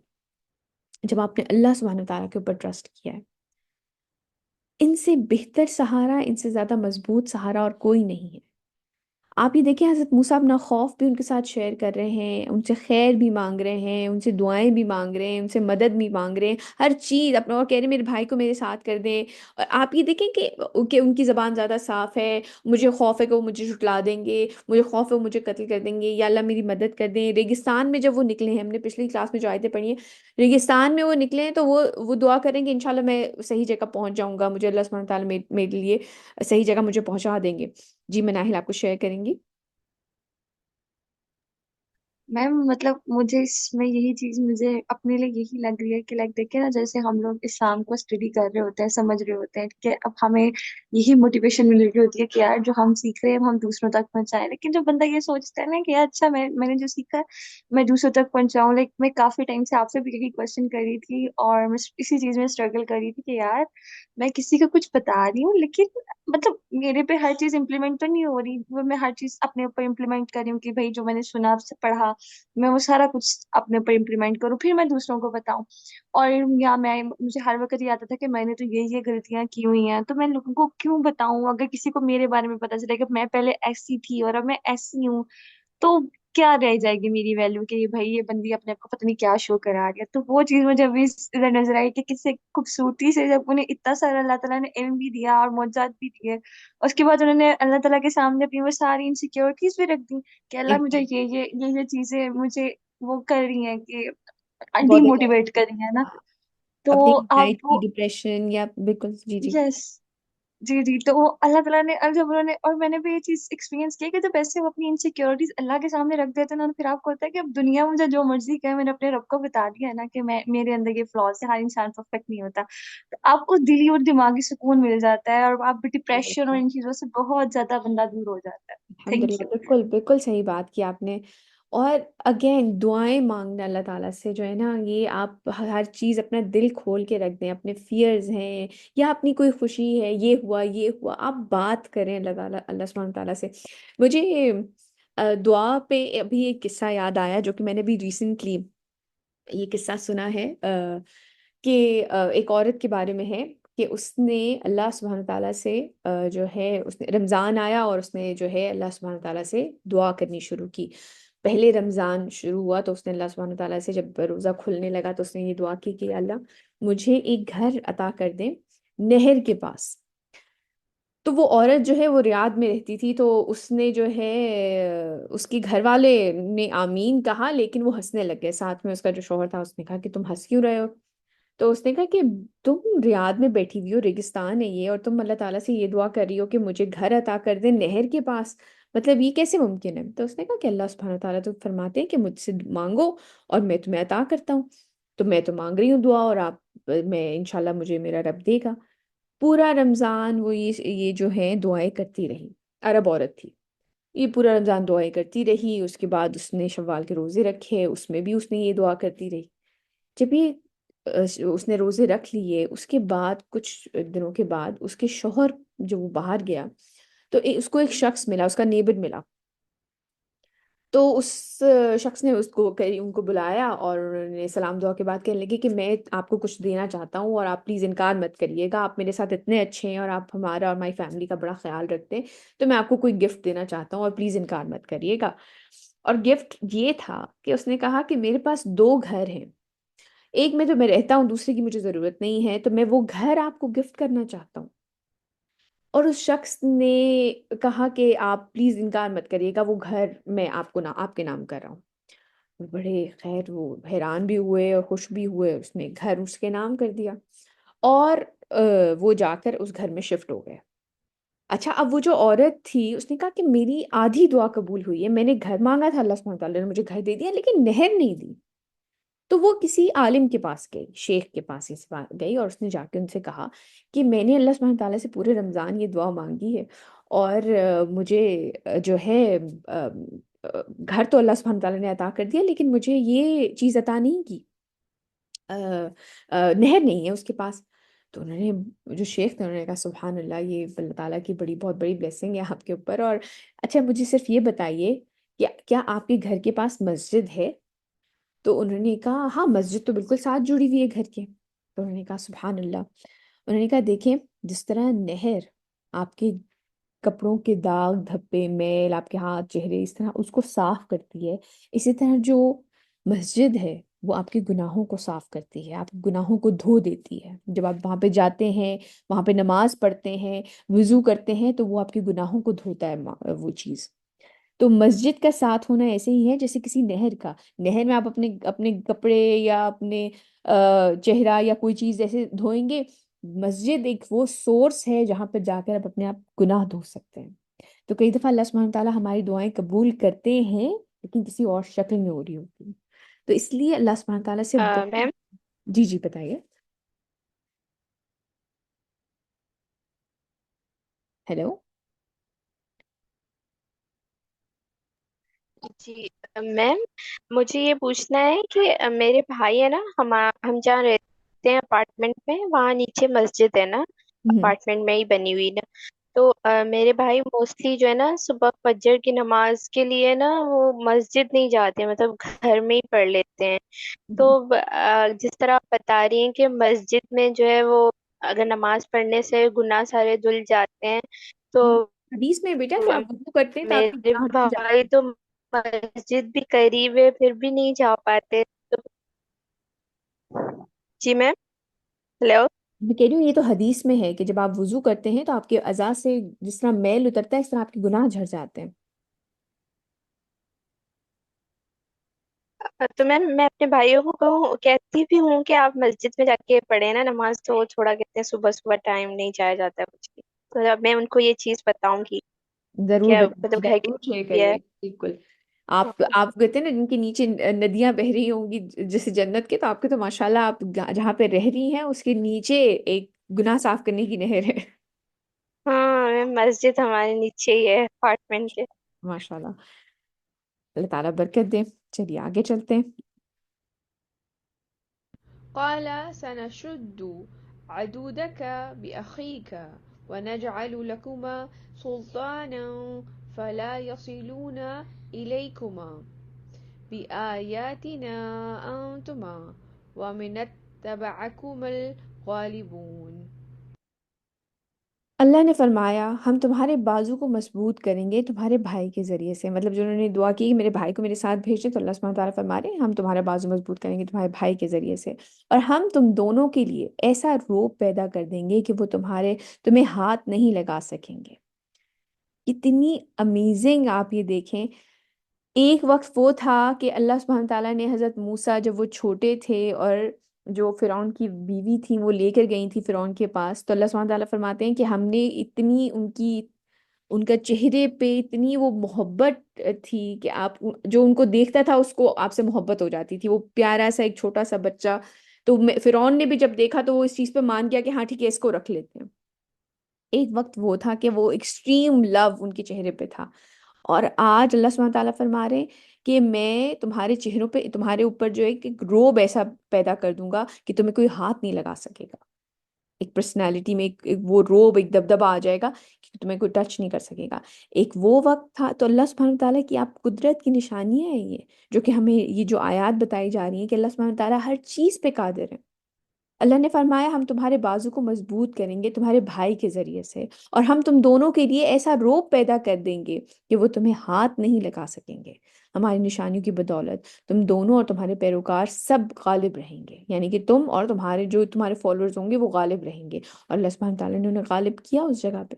Speaker 1: جب آپ نے اللہ سبحانہ تعالیٰ کے اوپر ٹرسٹ کیا ہے۔ ان سے بہتر سہارا، ان سے زیادہ مضبوط سہارا اور کوئی نہیں ہے۔ آپ یہ دیکھیں حضرت موسیٰ اپنا خوف بھی ان کے ساتھ شیئر کر رہے ہیں، ان سے خیر بھی مانگ رہے ہیں، ان سے دعائیں بھی مانگ رہے ہیں، ان سے مدد بھی مانگ رہے ہیں، ہر چیز اپنا، اور کہہ رہے ہیں میرے بھائی کو میرے ساتھ کر دیں۔ اور آپ یہ دیکھیں کہ ان کی زبان زیادہ صاف ہے، مجھے خوف ہے کہ وہ مجھے جھٹلا دیں گے، مجھے خوف ہے وہ مجھے قتل کر دیں گے، یا اللہ میری مدد کر دیں۔ ریگستان میں جب وہ نکلے ہیں، ہم نے پچھلی کلاس میں جو آیتیں پڑھی ہیں، ریگستان میں وہ نکلے ہیں تو وہ دعا کریں کہ انشاءاللہ میں صحیح جگہ پہنچ جاؤں گا، مجھے اللہ سبحانہ تعالیٰ میرے لیے صحیح جگہ مجھے پہنچا دیں گے۔ جی میں ناہل آپ کو شیئر کریں گی۔
Speaker 3: میم مطلب مجھے اس میں یہی چیز مجھے اپنے لیے یہی لگ رہی ہے کہ لائک دیکھیں نا، جیسے ہم لوگ اسلام کو اسٹڈی کر رہے ہوتے ہیں، سمجھ رہے ہوتے ہیں کہ اب ہمیں یہی موٹیویشن مل رہی ہوتی ہے کہ یار جو ہم سیکھ رہے ہیں وہ ہم دوسروں تک پہنچائیں، لیکن جو بندہ یہ سوچتا ہے نا کہ یار اچھا میں نے جو سیکھا ہے میں دوسروں تک پہنچاؤں، لائک میں کافی ٹائم سے آپ سے بھی یہی کوشچن کر رہی تھی اور میں اسی چیز میں اسٹرگل کر رہی تھی کہ یار میں کسی کو کچھ بتا رہی ہوں لیکن مطلب میرے پہ ہر چیز امپلیمنٹ تو نہیں ہو رہی، وہ میں ہر چیز اپنے اوپر امپلیمنٹ کر رہی ہوں کہ بھائی جو میں نے سنا سے پڑھا میں وہ سارا کچھ اپنے اوپر امپلیمنٹ کروں پھر میں دوسروں کو بتاؤں، اور یا میں مجھے ہر وقت یہ آتا تھا کہ میں نے تو یہ غلطیاں کی ہوئی ہیں تو میں لوگوں کو کیوں بتاؤں، اگر کسی کو میرے بارے میں پتا چلے کہ میں پہلے ایسی تھی اور اب میں ایسی ہوں تو کیا رہ جائے گی میری ویلو کہ یہ بھائی یہ بندی اپنے آپ کو پتہ نہیں کیا شو کرا رہی ہے، تو وہ چیز مجھے ابھی ادھر نظر آئی کہ کس سے خوبصورتی سے جب انہیں اتنا سارا اللہ تعالیٰ نے علم بھی دیا اور معجزات بھی دیے، اس کے بعد انہوں نے اللہ تعالیٰ کے سامنے اپنی وہ ساری انسیکیورٹیز بھی رکھ دی کہ اللہ مجھے
Speaker 1: ایگزیکٹ
Speaker 3: یہ چیزیں مجھے وہ کر رہی ہیں کہ ڈی
Speaker 1: بہت
Speaker 3: موٹیویٹ کر رہی ہیں نا، تو
Speaker 1: اپنی
Speaker 3: آپ
Speaker 1: انزائٹی
Speaker 3: وہ
Speaker 1: ڈپریشن یا بالکل جی جی
Speaker 3: یس جی جی، تو وہ اللہ تعالیٰ نے اب جب انہوں نے اور میں نے بھی یہ چیز ایکسپیرینس کی کہ جب ایسے وہ اپنی انسیکیورٹیز اللہ کے سامنے رکھ دیتے ہیں نا، پھر آپ کو ہوتا ہے کہ اب دنیا مجھے جو مرضی کہے، میں نے اپنے رب کو بتا دیا ہے نا کہ میں میرے اندر یہ فلاز ہے، ہر انسان پرفیکٹ نہیں ہوتا، تو آپ کو دلی اور دماغی سکون مل جاتا ہے اور آپ ڈپریشن اور ان چیزوں سے بہت زیادہ بندہ دور ہو جاتا ہے۔
Speaker 1: الحمد
Speaker 3: تھینک
Speaker 1: للہ
Speaker 3: یو۔
Speaker 1: بالکل بالکل صحیح بات کی آپ نے۔ اور اگین دعائیں مانگنا اللہ تعالیٰ سے جو ہے نا، یہ آپ ہر چیز اپنا دل کھول کے رکھ دیں، اپنے فیئرز ہیں یا اپنی کوئی خوشی ہے، یہ ہوا آپ بات کریں اللہ تعالیٰ، اللہ سبحانہ تعالیٰ سے۔ مجھے دعا پہ ابھی ایک قصہ یاد آیا جو کہ میں نے بھی ریسنٹلی یہ قصہ سنا ہے، کہ ایک عورت کے بارے میں ہے کہ اس نے اللہ سبحانہ تعالیٰ سے جو ہے اس نے رمضان آیا اور اس نے جو ہے اللہ سبحانہ تعالیٰ سے دعا کرنی شروع کی۔ پہلے رمضان شروع ہوا تو اس نے اللہ سبحانہ تعالیٰ سے جب روزہ کھلنے لگا تو اس نے یہ دعا کی کہ اللہ مجھے ایک گھر عطا کر دیں نہر کے پاس۔ تو وہ عورت جو ہے وہ ریاض میں رہتی تھی، تو اس نے جو ہے اس کے گھر والے نے آمین کہا لیکن وہ ہنسنے لگ گئے، ساتھ میں اس کا جو شوہر تھا اس نے کہا کہ تم ہنس کیوں رہے ہو؟ تو اس نے کہا کہ تم ریاض میں بیٹھی ہوئی ہو، ریگستان ہے یہ، اور تم اللہ تعالیٰ سے یہ دعا کر رہی ہو کہ مجھے گھر عطا کر دے نہر کے پاس، مطلب یہ کیسے ممکن ہے؟ تو اس نے کہا کہ اللہ سبحانہ تعالیٰ تو فرماتے ہیں کہ مجھ سے مانگو اور میں تمہیں عطا کرتا ہوں، تو میں تو مانگ رہی ہوں دعا اور آپ میں انشاءاللہ مجھے میرا رب دے گا۔ پورا رمضان وہ یہ جو ہے دعائیں کرتی رہی، عرب عورت تھی، یہ پورا رمضان دعائیں کرتی رہی، اس کے بعد اس نے شوال کے روزے رکھے، اس میں بھی اس نے یہ دعا کرتی رہی۔ جب یہ اس نے روزے رکھ لیے، اس کے بعد کچھ دنوں کے بعد اس کے شوہر جو وہ باہر گیا تو اس کو ایک شخص ملا، اس کا نیبر ملا، تو اس شخص نے ان کو بلایا اور انہوں نے سلام دعا کے بعد کہنے لگے کہ میں آپ کو کچھ دینا چاہتا ہوں اور آپ پلیز انکار مت کریے گا، آپ میرے ساتھ اتنے اچھے ہیں اور آپ ہمارا اور ہماری فیملی کا بڑا خیال رکھتے ہیں، تو میں آپ کو کوئی گفٹ دینا چاہتا ہوں اور پلیز انکار مت کریے گا۔ اور گفٹ یہ تھا کہ اس نے کہا کہ میرے پاس دو گھر ہیں، ایک میں تو میں رہتا ہوں، دوسرے کی مجھے ضرورت نہیں ہے، تو میں وہ گھر آپ کو گفٹ کرنا چاہتا ہوں۔ اور اس شخص نے کہا کہ آپ پلیز انکار مت کریے گا، وہ گھر میں آپ کو آپ کے نام کر رہا ہوں۔ وہ بڑے خیر وہ حیران بھی ہوئے اور خوش بھی ہوئے، اس نے گھر اس کے نام کر دیا اور وہ جا کر اس گھر میں شفٹ ہو گئے۔ اچھا، اب وہ جو عورت تھی اس نے کہا کہ میری آدھی دعا قبول ہوئی ہے، میں نے گھر مانگا تھا، اللہ سبحانہ تعالیٰ نے مجھے گھر دے دیا لیکن نہر نہیں دی۔ تو وہ کسی عالم کے پاس گئی، شیخ کے پاس اس بات گئی اور اس نے جا کے ان سے کہا کہ میں نے اللہ سبحانہ تعالیٰ سے پورے رمضان یہ دعا مانگی ہے اور مجھے جو ہے آ، گھر تو اللہ سبحانہ تعالیٰ نے عطا کر دیا لیکن مجھے یہ چیز عطا نہیں کی، نہر نہیں ہے اس کے پاس۔ تو انہوں نے جو شیخ تھے انہوں نے کہا سبحان اللہ، یہ اللہ تعالیٰ کی بہت بڑی بلیسنگ ہے آپ کے اوپر، اور اچھا مجھے صرف یہ بتائیے کہ کیا آپ کے گھر کے پاس مسجد ہے؟ تو انہوں نے کہا ہاں مسجد تو بالکل ساتھ جڑی ہوئی ہے گھر کے۔ تو انہوں نے کہا سبحان اللہ۔ انہوں نے کہا دیکھیں، جس طرح نہر آپ کے کپڑوں کے داغ دھبے میل آپ کے ہاتھ چہرے اس طرح اس کو صاف کرتی ہے، اسی طرح جو مسجد ہے وہ آپ کے گناہوں کو صاف کرتی ہے، آپ کے گناہوں کو دھو دیتی ہے۔ جب آپ وہاں پہ جاتے ہیں، وہاں پہ نماز پڑھتے ہیں، وضو کرتے ہیں تو وہ آپ کے گناہوں کو دھوتا ہے وہ چیز۔ تو مسجد کا ساتھ ہونا ایسے ہی ہے جیسے کسی نہر کا، نہر میں آپ اپنے اپنے کپڑے یا اپنے چہرہ یا کوئی چیز ایسے دھوئیں گے، مسجد ایک وہ سورس ہے جہاں پہ جا کر آپ اپنے آپ گناہ دھو سکتے ہیں۔ تو کئی دفعہ اللہ سبحانہ تعالیٰ ہماری دعائیں قبول کرتے ہیں لیکن کسی اور شکل میں ہو رہی ہوتی ہیں. تو اس لیے اللہ سبحانہ تعالیٰ سے
Speaker 4: میم
Speaker 1: جی جی بتائیے. ہیلو.
Speaker 4: جی میم، مجھے یہ پوچھنا ہے کہ میرے بھائی ہے نا، ہم جہاں رہتے ہیں اپارٹمنٹ میں، وہاں نیچے مسجد ہے نا،
Speaker 1: ہوں
Speaker 4: اپارٹمنٹ میں ہی بنی ہوئی نا. تو میرے بھائی موسٹلی جو ہے نا صبح فجر کی نماز کے لیے نا وہ مسجد نہیں جاتے، مطلب گھر میں ہی پڑھ لیتے ہیں. تو
Speaker 1: ہوں.
Speaker 4: جس طرح آپ بتا رہی ہیں کہ مسجد میں جو ہے وہ اگر نماز پڑھنے سے گناہ سارے دھل جاتے ہیں، تو
Speaker 1: حدیث میں بیٹا جب
Speaker 4: م-
Speaker 1: آپ وضو کرتے ہیں تو آپ کے
Speaker 4: میرے
Speaker 1: گناہ دھل جاتے
Speaker 4: بھائی تو مسجد بھی قریب ہے پھر بھی نہیں جا پاتے. تو جی میم. ہیلو.
Speaker 1: ہیں. میں کہہ رہی ہوں یہ تو حدیث میں ہے کہ جب آپ وضو کرتے ہیں تو آپ کے اعضاء سے جس طرح میل اترتا ہے اس طرح آپ کے گناہ جھڑ جاتے ہیں.
Speaker 4: تو میم میں اپنے بھائیوں کو کہتی بھی ہوں کہ آپ مسجد میں جا کے پڑھیں نا نماز، تو وہ تھوڑا کہتے ہیں صبح صبح ٹائم نہیں جایا جاتا ہے کچھ بھی. تو اب میں ان کو یہ چیز بتاؤں گی
Speaker 1: ضرور
Speaker 4: کیا
Speaker 1: بتائیے،
Speaker 4: مطلب گھر
Speaker 1: ضرور شیئر
Speaker 4: کی ہے.
Speaker 1: کریے. بالکل. آپ کہتے ہیں نا جن کے نیچے ندیاں بہ رہی ہوں گی جیسے جنت کے، تو آپ کے تو ماشاءاللہ آپ جہاں پہ رہ رہی ہیں اس کے نیچے ایک گناہ صاف کرنے کی نہر ہے.
Speaker 4: ہاں میم، مسجد ہمارے نیچے ہی ہے اپارٹمنٹ کے.
Speaker 1: ماشاءاللہ. اللہ تعالیٰ برکت دے. چلیے آگے چلتے ہیں.
Speaker 2: قال سنشد عدودك بأخيك ونجعل لكما سلطانا فلا يصلون إليكما بآياتنا أنتما ومن اتبعكما الغالبون.
Speaker 1: اللہ نے فرمایا ہم تمہارے بازو کو مضبوط کریں گے تمہارے بھائی کے ذریعے سے. مطلب جو انہوں نے دعا کی کہ میرے بھائی کو میرے ساتھ بھیج دیں، تو اللہ سبحانہ تعالیٰ فرما رہے ہیں ہم تمہارا بازو مضبوط کریں گے تمہارے بھائی کے ذریعے سے، اور ہم تم دونوں کے لیے ایسا روپ پیدا کر دیں گے کہ وہ تمہیں ہاتھ نہیں لگا سکیں گے. اتنی امیزنگ. آپ یہ دیکھیں، ایک وقت وہ تھا کہ اللہ سبحانہ تعالیٰ نے حضرت موسیٰ جب وہ چھوٹے تھے اور جو فرعون کی بیوی تھی وہ لے کر گئی تھی فرعون کے پاس، تو اللہ سبحانہ تعالیٰ فرماتے ہیں کہ ہم نے اتنی ان کا چہرے پہ اتنی وہ محبت تھی کہ آپ جو ان کو دیکھتا تھا اس کو آپ سے محبت ہو جاتی تھی. وہ پیارا سا ایک چھوٹا سا بچہ. تو فرعون نے بھی جب دیکھا تو وہ اس چیز پہ مان گیا کہ ہاں ٹھیک ہے اس کو رکھ لیتے ہیں. ایک وقت وہ تھا کہ وہ ایکسٹریم لو ان کے چہرے پہ تھا. اور آج اللہ سبحانہ تعالیٰ فرما رہے ہیں کہ میں تمہارے چہروں پہ تمہارے اوپر جو ایک روب ایسا پیدا کر دوں گا کہ تمہیں کوئی ہاتھ نہیں لگا سکے گا. ایک پرسنالٹی میں ایک وہ روب ایک دبدبہ آ جائے گا کہ تمہیں کوئی ٹچ نہیں کر سکے گا. ایک وہ وقت تھا. تو اللہ سبحانہ تعالیٰ کی آپ قدرت کی نشانیاں ہیں یہ، جو کہ ہمیں یہ جو آیات بتائی جا رہی ہیں کہ اللہ سبحانہ تعالیٰ ہر چیز پہ قادر ہے. اللہ نے فرمایا ہم تمہارے بازو کو مضبوط کریں گے تمہارے بھائی کے ذریعے سے، اور ہم تم دونوں کے لیے ایسا روپ پیدا کر دیں گے کہ وہ تمہیں ہاتھ نہیں لگا سکیں گے. ہماری نشانیوں کی بدولت تم دونوں اور تمہارے پیروکار سب غالب رہیں گے، یعنی کہ تم اور تمہارے فالوورز ہوں گے وہ غالب رہیں گے. اور اللہ سبحانہ تعالیٰ نے انہیں غالب کیا اس جگہ پہ.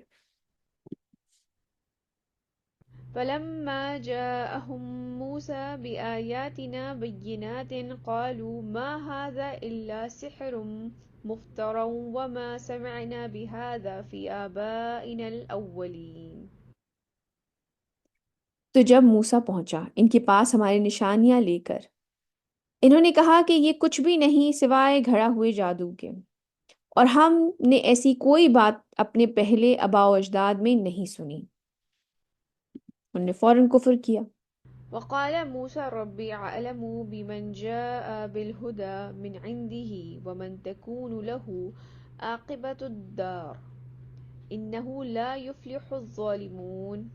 Speaker 2: فلما جاءهم موسى بآياتنا بينات قالوا ما هذا إلا سحر مفترى وما سمعنا بهذا في آبائنا الأولين.
Speaker 1: تو جب موسیٰ پہنچا ان کے پاس ہماری نشانیاں لے کر، انہوں نے کہا کہ یہ کچھ بھی نہیں سوائے گھڑا ہوئے جادو کے، اور ہم نے ایسی کوئی بات اپنے پہلے آباء و اجداد میں نہیں سنی. انہوں نے فوراً کفر کیا.
Speaker 2: وقال موسى ربي أعلم بمن جاء بالهدى من عنده ومن تكون له عاقبة الدار إنه لا يفلح الظالمون.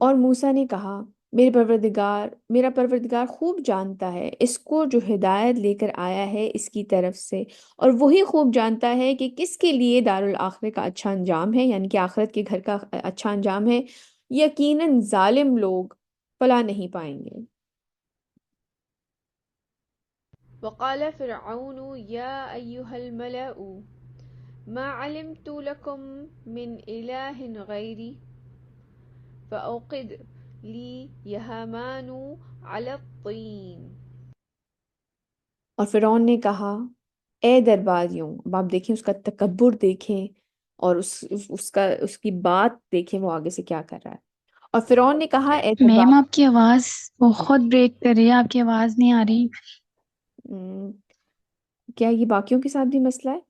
Speaker 1: اور موسیٰ نے کہا میرا پروردگار خوب جانتا ہے اس کو جو ہدایت لے کر آیا ہے اس کی طرف سے، اور وہی خوب جانتا ہے کہ کس کے لیے دارالآخرہ کا اچھا انجام ہے، یعنی کہ آخرت کے گھر کا اچھا انجام ہے. یقیناً ظالم لوگ فلاح نہیں پائیں گے.
Speaker 2: وقال فرعون يا أيها الملأ ما علمت لكم من إله غيري فأوقد لي يا هامان على الطين.
Speaker 1: اور فرعون نے کہا اے درباریوں، اب آپ دیکھیں اس کا تکبر دیکھیں، اور اس کی بات دیکھیں وہ آگے سے کیا کر رہا ہے. اور فرعون نے کہا اے دربار،
Speaker 5: میم آپ کی آواز بہت بریک کر رہی ہے، آپ کی آواز نہیں آ رہی۔
Speaker 1: ہم، کیا یہ باقیوں کے ساتھ بھی مسئلہ ہے؟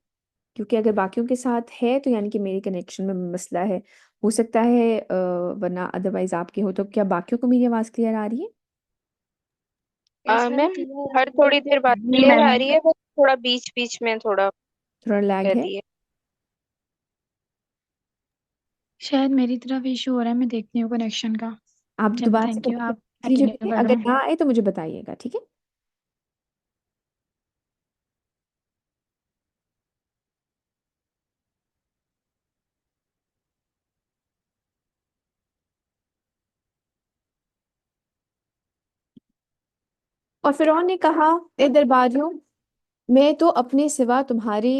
Speaker 1: کیونکہ اگر باقیوں کے ساتھ ہے تو یعنی کہ میری کنیکشن میں مسئلہ ہے، ہو سکتا ہے ورنہ ادروائز آپ کی ہو، تو کیا باقیوں کو میری آواز کلیئر آ رہی ہے؟
Speaker 3: اس
Speaker 4: میم
Speaker 3: وقت
Speaker 4: ہر تھوڑی دیر بعد
Speaker 5: جی
Speaker 4: کلیئر آ
Speaker 5: میم،
Speaker 4: رہی ہے، بس تھوڑا بیچ بیچ میں تھوڑا
Speaker 1: تھوڑا لیگ
Speaker 4: کر
Speaker 1: ہے؟
Speaker 4: رہی ہے۔
Speaker 5: شاید میری طرف ایشو ہو رہا ہے، میں دیکھتی ہوں کنیکشن کا۔
Speaker 1: آپ
Speaker 5: چلو
Speaker 1: دوبارہ سے
Speaker 5: تھینک یو، آپ
Speaker 1: دیکھ لیجیے
Speaker 5: کنٹینیو
Speaker 1: بیٹے،
Speaker 5: کر
Speaker 1: اگر
Speaker 5: لیں۔
Speaker 1: نہ آئے تو مجھے بتائیے گا، ٹھیک ہے؟ اور فرعون نے کہا اے درباریوں، میں تو اپنے سوا تمہارے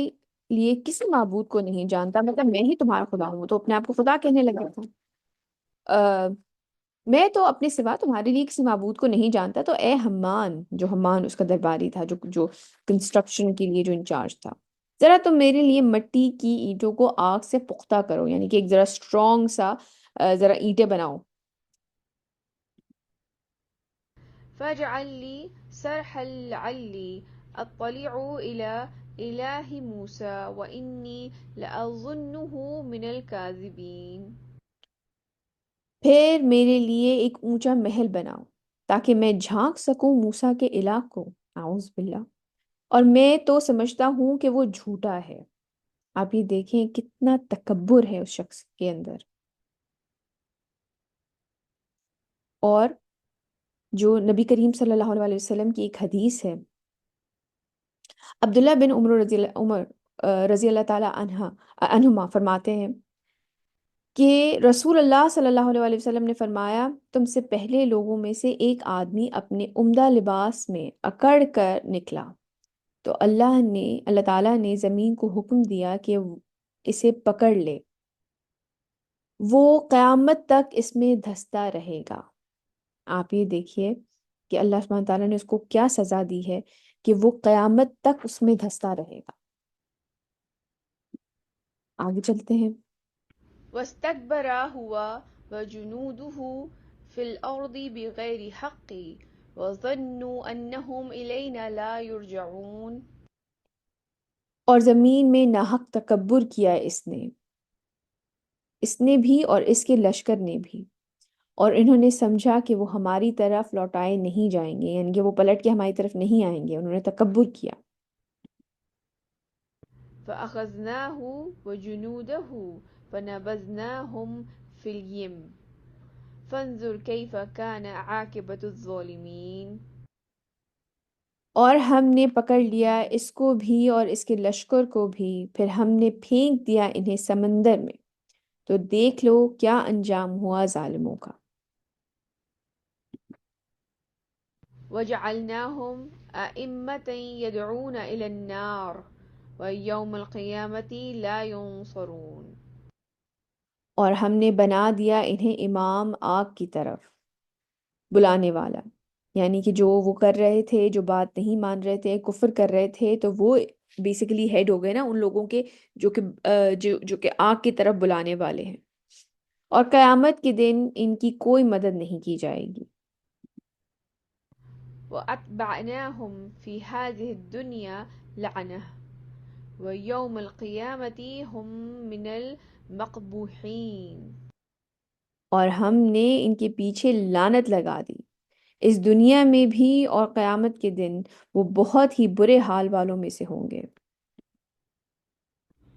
Speaker 1: لیے کسی معبود کو نہیں جانتا، مطلب میں ہی تمہارا خدا ہوں، تو اپنے آپ کو خدا کہنے لگا تھا۔ میں تو اپنے سوا تمہارے لیے کسی معبود کو نہیں جانتا، تو اے حمان، جو حمان اس کا درباری تھا، جو کنسٹرکشن کے لیے جو انچارج تھا، ذرا تم میرے لیے مٹی کی اینٹوں کو آگ سے پختہ کرو، یعنی کہ ایک ذرا اسٹرانگ سا ذرا اینٹیں بناؤ۔
Speaker 2: فاجعل لي صرحا لعلي أطلع إلى إله موسى وإني لأظنه من الكاذبين۔
Speaker 1: پھر میرے لیے ایک اونچا محل بناؤ تاکہ میں جھانک سکوں موسیٰ کے الہ کو، اعوذ باللہ، اور میں تو سمجھتا ہوں کہ وہ جھوٹا ہے۔ آپ یہ دیکھیں کتنا تکبر ہے اس شخص کے اندر۔ اور جو نبی کریم صلی اللہ علیہ وسلم کی ایک حدیث ہے، عبداللہ بن عمر رضی اللہ تعالی عنہما فرماتے ہیں کہ رسول اللہ صلی اللہ علیہ وسلم نے فرمایا، تم سے پہلے لوگوں میں سے ایک آدمی اپنے عمدہ لباس میں اکڑ کر نکلا، تو اللہ تعالیٰ نے زمین کو حکم دیا کہ اسے پکڑ لے، وہ قیامت تک اس میں دھستا رہے گا۔ آپ یہ دیکھیے کہ اللہ سبحانہ تعالیٰ نے اس کو کیا سزا دی ہے کہ وہ قیامت تک اس میں دھستا رہے گا۔ آگے چلتے ہیں۔
Speaker 2: واستكبر هو وجنوده في الأرض بغير حق وظنوا أنهم إلينا لا يرجعون۔
Speaker 1: اور زمین میں ناحق تکبر کیا اس نے بھی اور اس کے لشکر نے بھی، اور انہوں نے سمجھا کہ وہ ہماری طرف لوٹائے نہیں جائیں گے، یعنی کہ وہ پلٹ کے ہماری طرف نہیں آئیں گے، انہوں نے تکبر کیا۔
Speaker 2: فأخذناه وجنوده فنبذناهم في اليم فانظر كيف كان عاقبة الظالمين۔
Speaker 1: اور ہم نے پکڑ لیا اس کو بھی اور اس کے لشکر کو بھی، پھر ہم نے پھینک دیا انہیں سمندر میں، تو دیکھ لو کیا انجام ہوا ظالموں کا۔
Speaker 2: وجعلناهم أئمة يدعون إلى النار ويوم القيامة لا ينصرون۔
Speaker 1: اور ہم نے بنا دیا انہیں امام آگ کی طرف بلانے والا، یعنی کہ جو وہ کر رہے تھے، جو بات نہیں مان رہے تھے، کفر کر رہے تھے، تو وہ بیسیکلی ہیڈ ہو گئے نا ان لوگوں کے جو کہ آگ کی طرف بلانے والے ہیں، اور قیامت کے دن ان کی کوئی مدد نہیں کی جائے گی۔
Speaker 2: وأتبعناهم في هذه الدنيا لعنة ويوم القيامة هم من المقبوحين۔
Speaker 1: اور ہم نے ان کے پیچھے لعنت لگا دی، اس دنیا میں بھی اور قیامت کے دن وہ بہت ہی برے حال والوں میں سے ہوں گے۔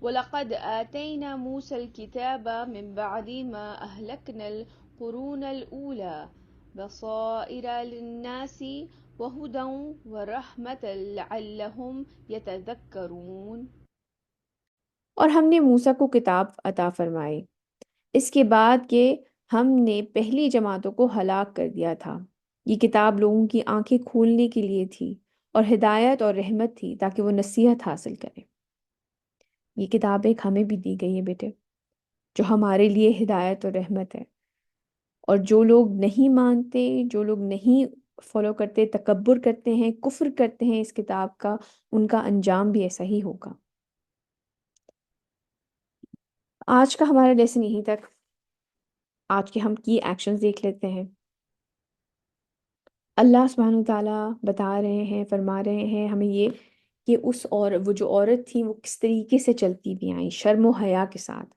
Speaker 2: ولقد آتينا موسى الكتاب من بعد ما أهلكنا القرون الأولى بصائر للناس وهدى ورحمة لعلهم يتذكرون۔
Speaker 1: اور ہم نے موسیٰ کو کتاب عطا فرمائی اس کے بعد کہ ہم نے پہلی جماعتوں کو ہلاک کر دیا تھا، یہ کتاب لوگوں کی آنکھیں کھولنے کے لیے تھی اور ہدایت اور رحمت تھی تاکہ وہ نصیحت حاصل کریں۔ یہ کتاب ایک ہمیں بھی دی گئی ہے بیٹے، جو ہمارے لیے ہدایت اور رحمت ہے، اور جو لوگ نہیں مانتے، جو لوگ نہیں فالو کرتے، تکبر کرتے ہیں، کفر کرتے ہیں اس کتاب کا، ان کا انجام بھی ایسا ہی ہوگا۔ آج کا ہمارا لیسن یہیں تک۔ آج کے ہم کی ایکشنز دیکھ لیتے ہیں۔ اللہ سبحانہ تعالیٰ بتا رہے ہیں، فرما رہے ہیں ہمیں یہ کہ وہ جو عورت تھی وہ کس طریقے سے چلتی بھی آئیں شرم و حیا کے ساتھ۔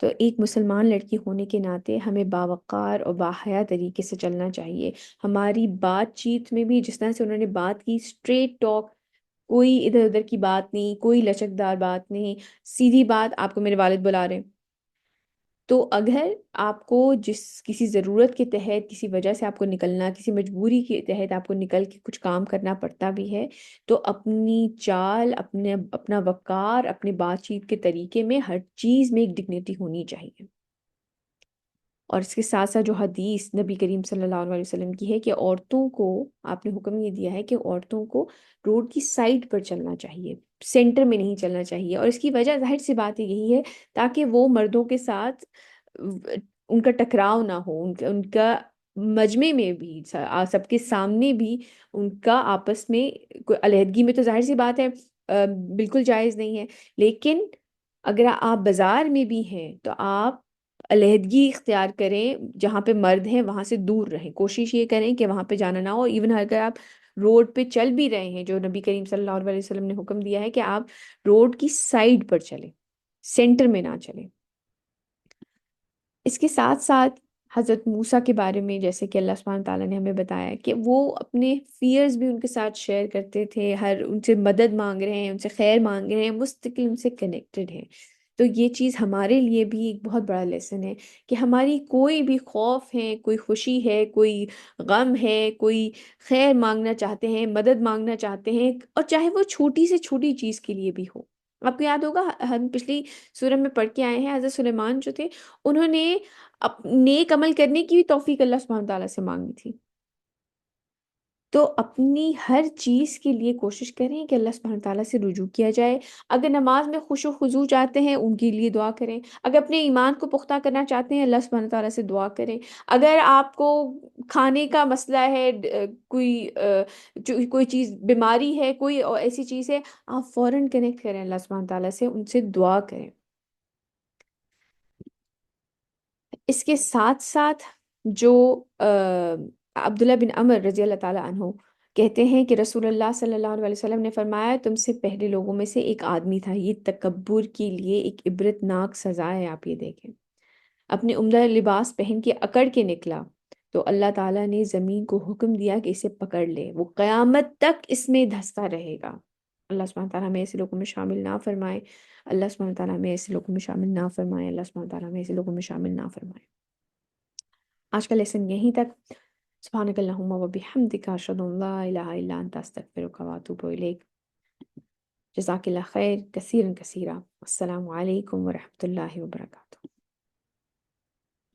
Speaker 1: تو ایک مسلمان لڑکی ہونے کے ناطے ہمیں باوقار اور باحیا طریقے سے چلنا چاہیے۔ ہماری بات چیت میں بھی جس طرح سے انہوں نے بات کی، اسٹریٹ ٹاک، کوئی ادھر ادھر کی بات نہیں، کوئی لچکدار بات نہیں، سیدھی بات، آپ کو میرے والد بلا رہے ہیں۔ تو اگر آپ کو کسی ضرورت کے تحت، کسی وجہ سے آپ کو نکلنا، کسی مجبوری کے تحت آپ کو نکل کے کچھ کام کرنا پڑتا بھی ہے، تو اپنی چال، اپنا وقار، اپنے بات چیت کے طریقے میں ہر چیز میں ایک ڈگنیٹی ہونی چاہیے۔ اور اس کے ساتھ ساتھ جو حدیث نبی کریم صلی اللہ علیہ وسلم کی ہے کہ عورتوں کو، آپ نے حکم یہ دیا ہے کہ عورتوں کو روڈ کی سائڈ پر چلنا چاہیے، سینٹر میں نہیں چلنا چاہیے۔ اور اس کی وجہ ظاہر سی بات یہی ہے تاکہ وہ مردوں کے ساتھ ان کا ٹکراؤ نہ ہو، ان کا مجمع میں بھی، سب کے سامنے بھی ان کا آپس میں کوئی علیحدگی میں تو ظاہر سی بات ہے بالکل جائز نہیں ہے، لیکن اگر آپ بازار میں بھی ہیں تو آپ علیحدگی اختیار کریں، جہاں پہ مرد ہیں وہاں سے دور رہیں، کوشش یہ کریں کہ وہاں پہ جانا نہ ہو۔ ایون اگر آپ روڈ پہ چل بھی رہے ہیں، جو نبی کریم صلی اللہ علیہ وسلم نے حکم دیا ہے کہ آپ روڈ کی سائڈ پر چلیں، سینٹر میں نہ چلیں۔ اس کے ساتھ ساتھ حضرت موسیٰ کے بارے میں جیسے کہ اللہ سبحانہ تعالیٰ نے ہمیں بتایا کہ وہ اپنے فیئرز بھی ان کے ساتھ شیئر کرتے تھے، ان سے مدد مانگ رہے ہیں، ان سے خیر مانگ رہے ہیں، مستقل ان سے کنیکٹڈ ہیں۔ تو یہ چیز ہمارے لیے بھی ایک بہت بڑا لیسن ہے کہ ہماری کوئی بھی خوف ہے، کوئی خوشی ہے، کوئی غم ہے، کوئی خیر مانگنا چاہتے ہیں، مدد مانگنا چاہتے ہیں، اور چاہے وہ چھوٹی سے چھوٹی چیز کے لیے بھی ہو۔ آپ کو یاد ہوگا ہم پچھلی سورہ میں پڑھ کے آئے ہیں، حضرت سلیمان جو تھے انہوں نے نیک عمل کرنے کی بھی توفیق اللہ سبحانہ تعالیٰ سے مانگی تھی۔ تو اپنی ہر چیز کے لیے کوشش کریں کہ اللہ سبحانہ تعالیٰ سے رجوع کیا جائے۔ اگر نماز میں خشوع و خضوع چاہتے ہیں ان کے لیے دعا کریں، اگر اپنے ایمان کو پختہ کرنا چاہتے ہیں اللہ سبحانہ تعالیٰ سے دعا کریں، اگر آپ کو کھانے کا مسئلہ ہے، کوئی چیز بیماری ہے، کوئی ایسی چیز ہے، آپ فوراً کنیکٹ کریں اللہ سبحانہ تعالیٰ سے، ان سے دعا کریں۔ اس کے ساتھ ساتھ جو عبداللہ بن عمر رضی اللہ تعالیٰ عنہ کہتے ہیں کہ رسول اللہ صلی اللہ علیہ وسلم نے فرمایا تم سے پہلے لوگوں میں سے ایک آدمی تھا، یہ تکبر کے لیے ایک عبرتناک سزا ہے۔ آپ یہ دیکھیں، اپنے عمدہ لباس پہن کے اکڑ کے نکلا تو اللہ تعالیٰ نے زمین کو حکم دیا کہ اسے پکڑ لے، وہ قیامت تک اس میں دھستا رہے گا۔ اللہ سبحانہ تعالیٰ ہمیں ایسے لوگوں میں شامل نہ فرمائے، اللہ سبحانہ تعالیٰ ہمیں ایسے لوگوں میں شامل نہ فرمائے، اللہ سبحانہ تعالیٰ ہمیں ایسے لوگوں میں شامل نہ فرمائے۔ آج کا لیسن یہیں تک۔ سبحانک اللہم و بحمدک، اشہد ان لا الہ الا انت، استغفرک و اتوب الیک۔ جزاک اللہ خیر کثیرا کثیرا۔ السلام علیکم ورحمۃ اللہ وبرکاتہ۔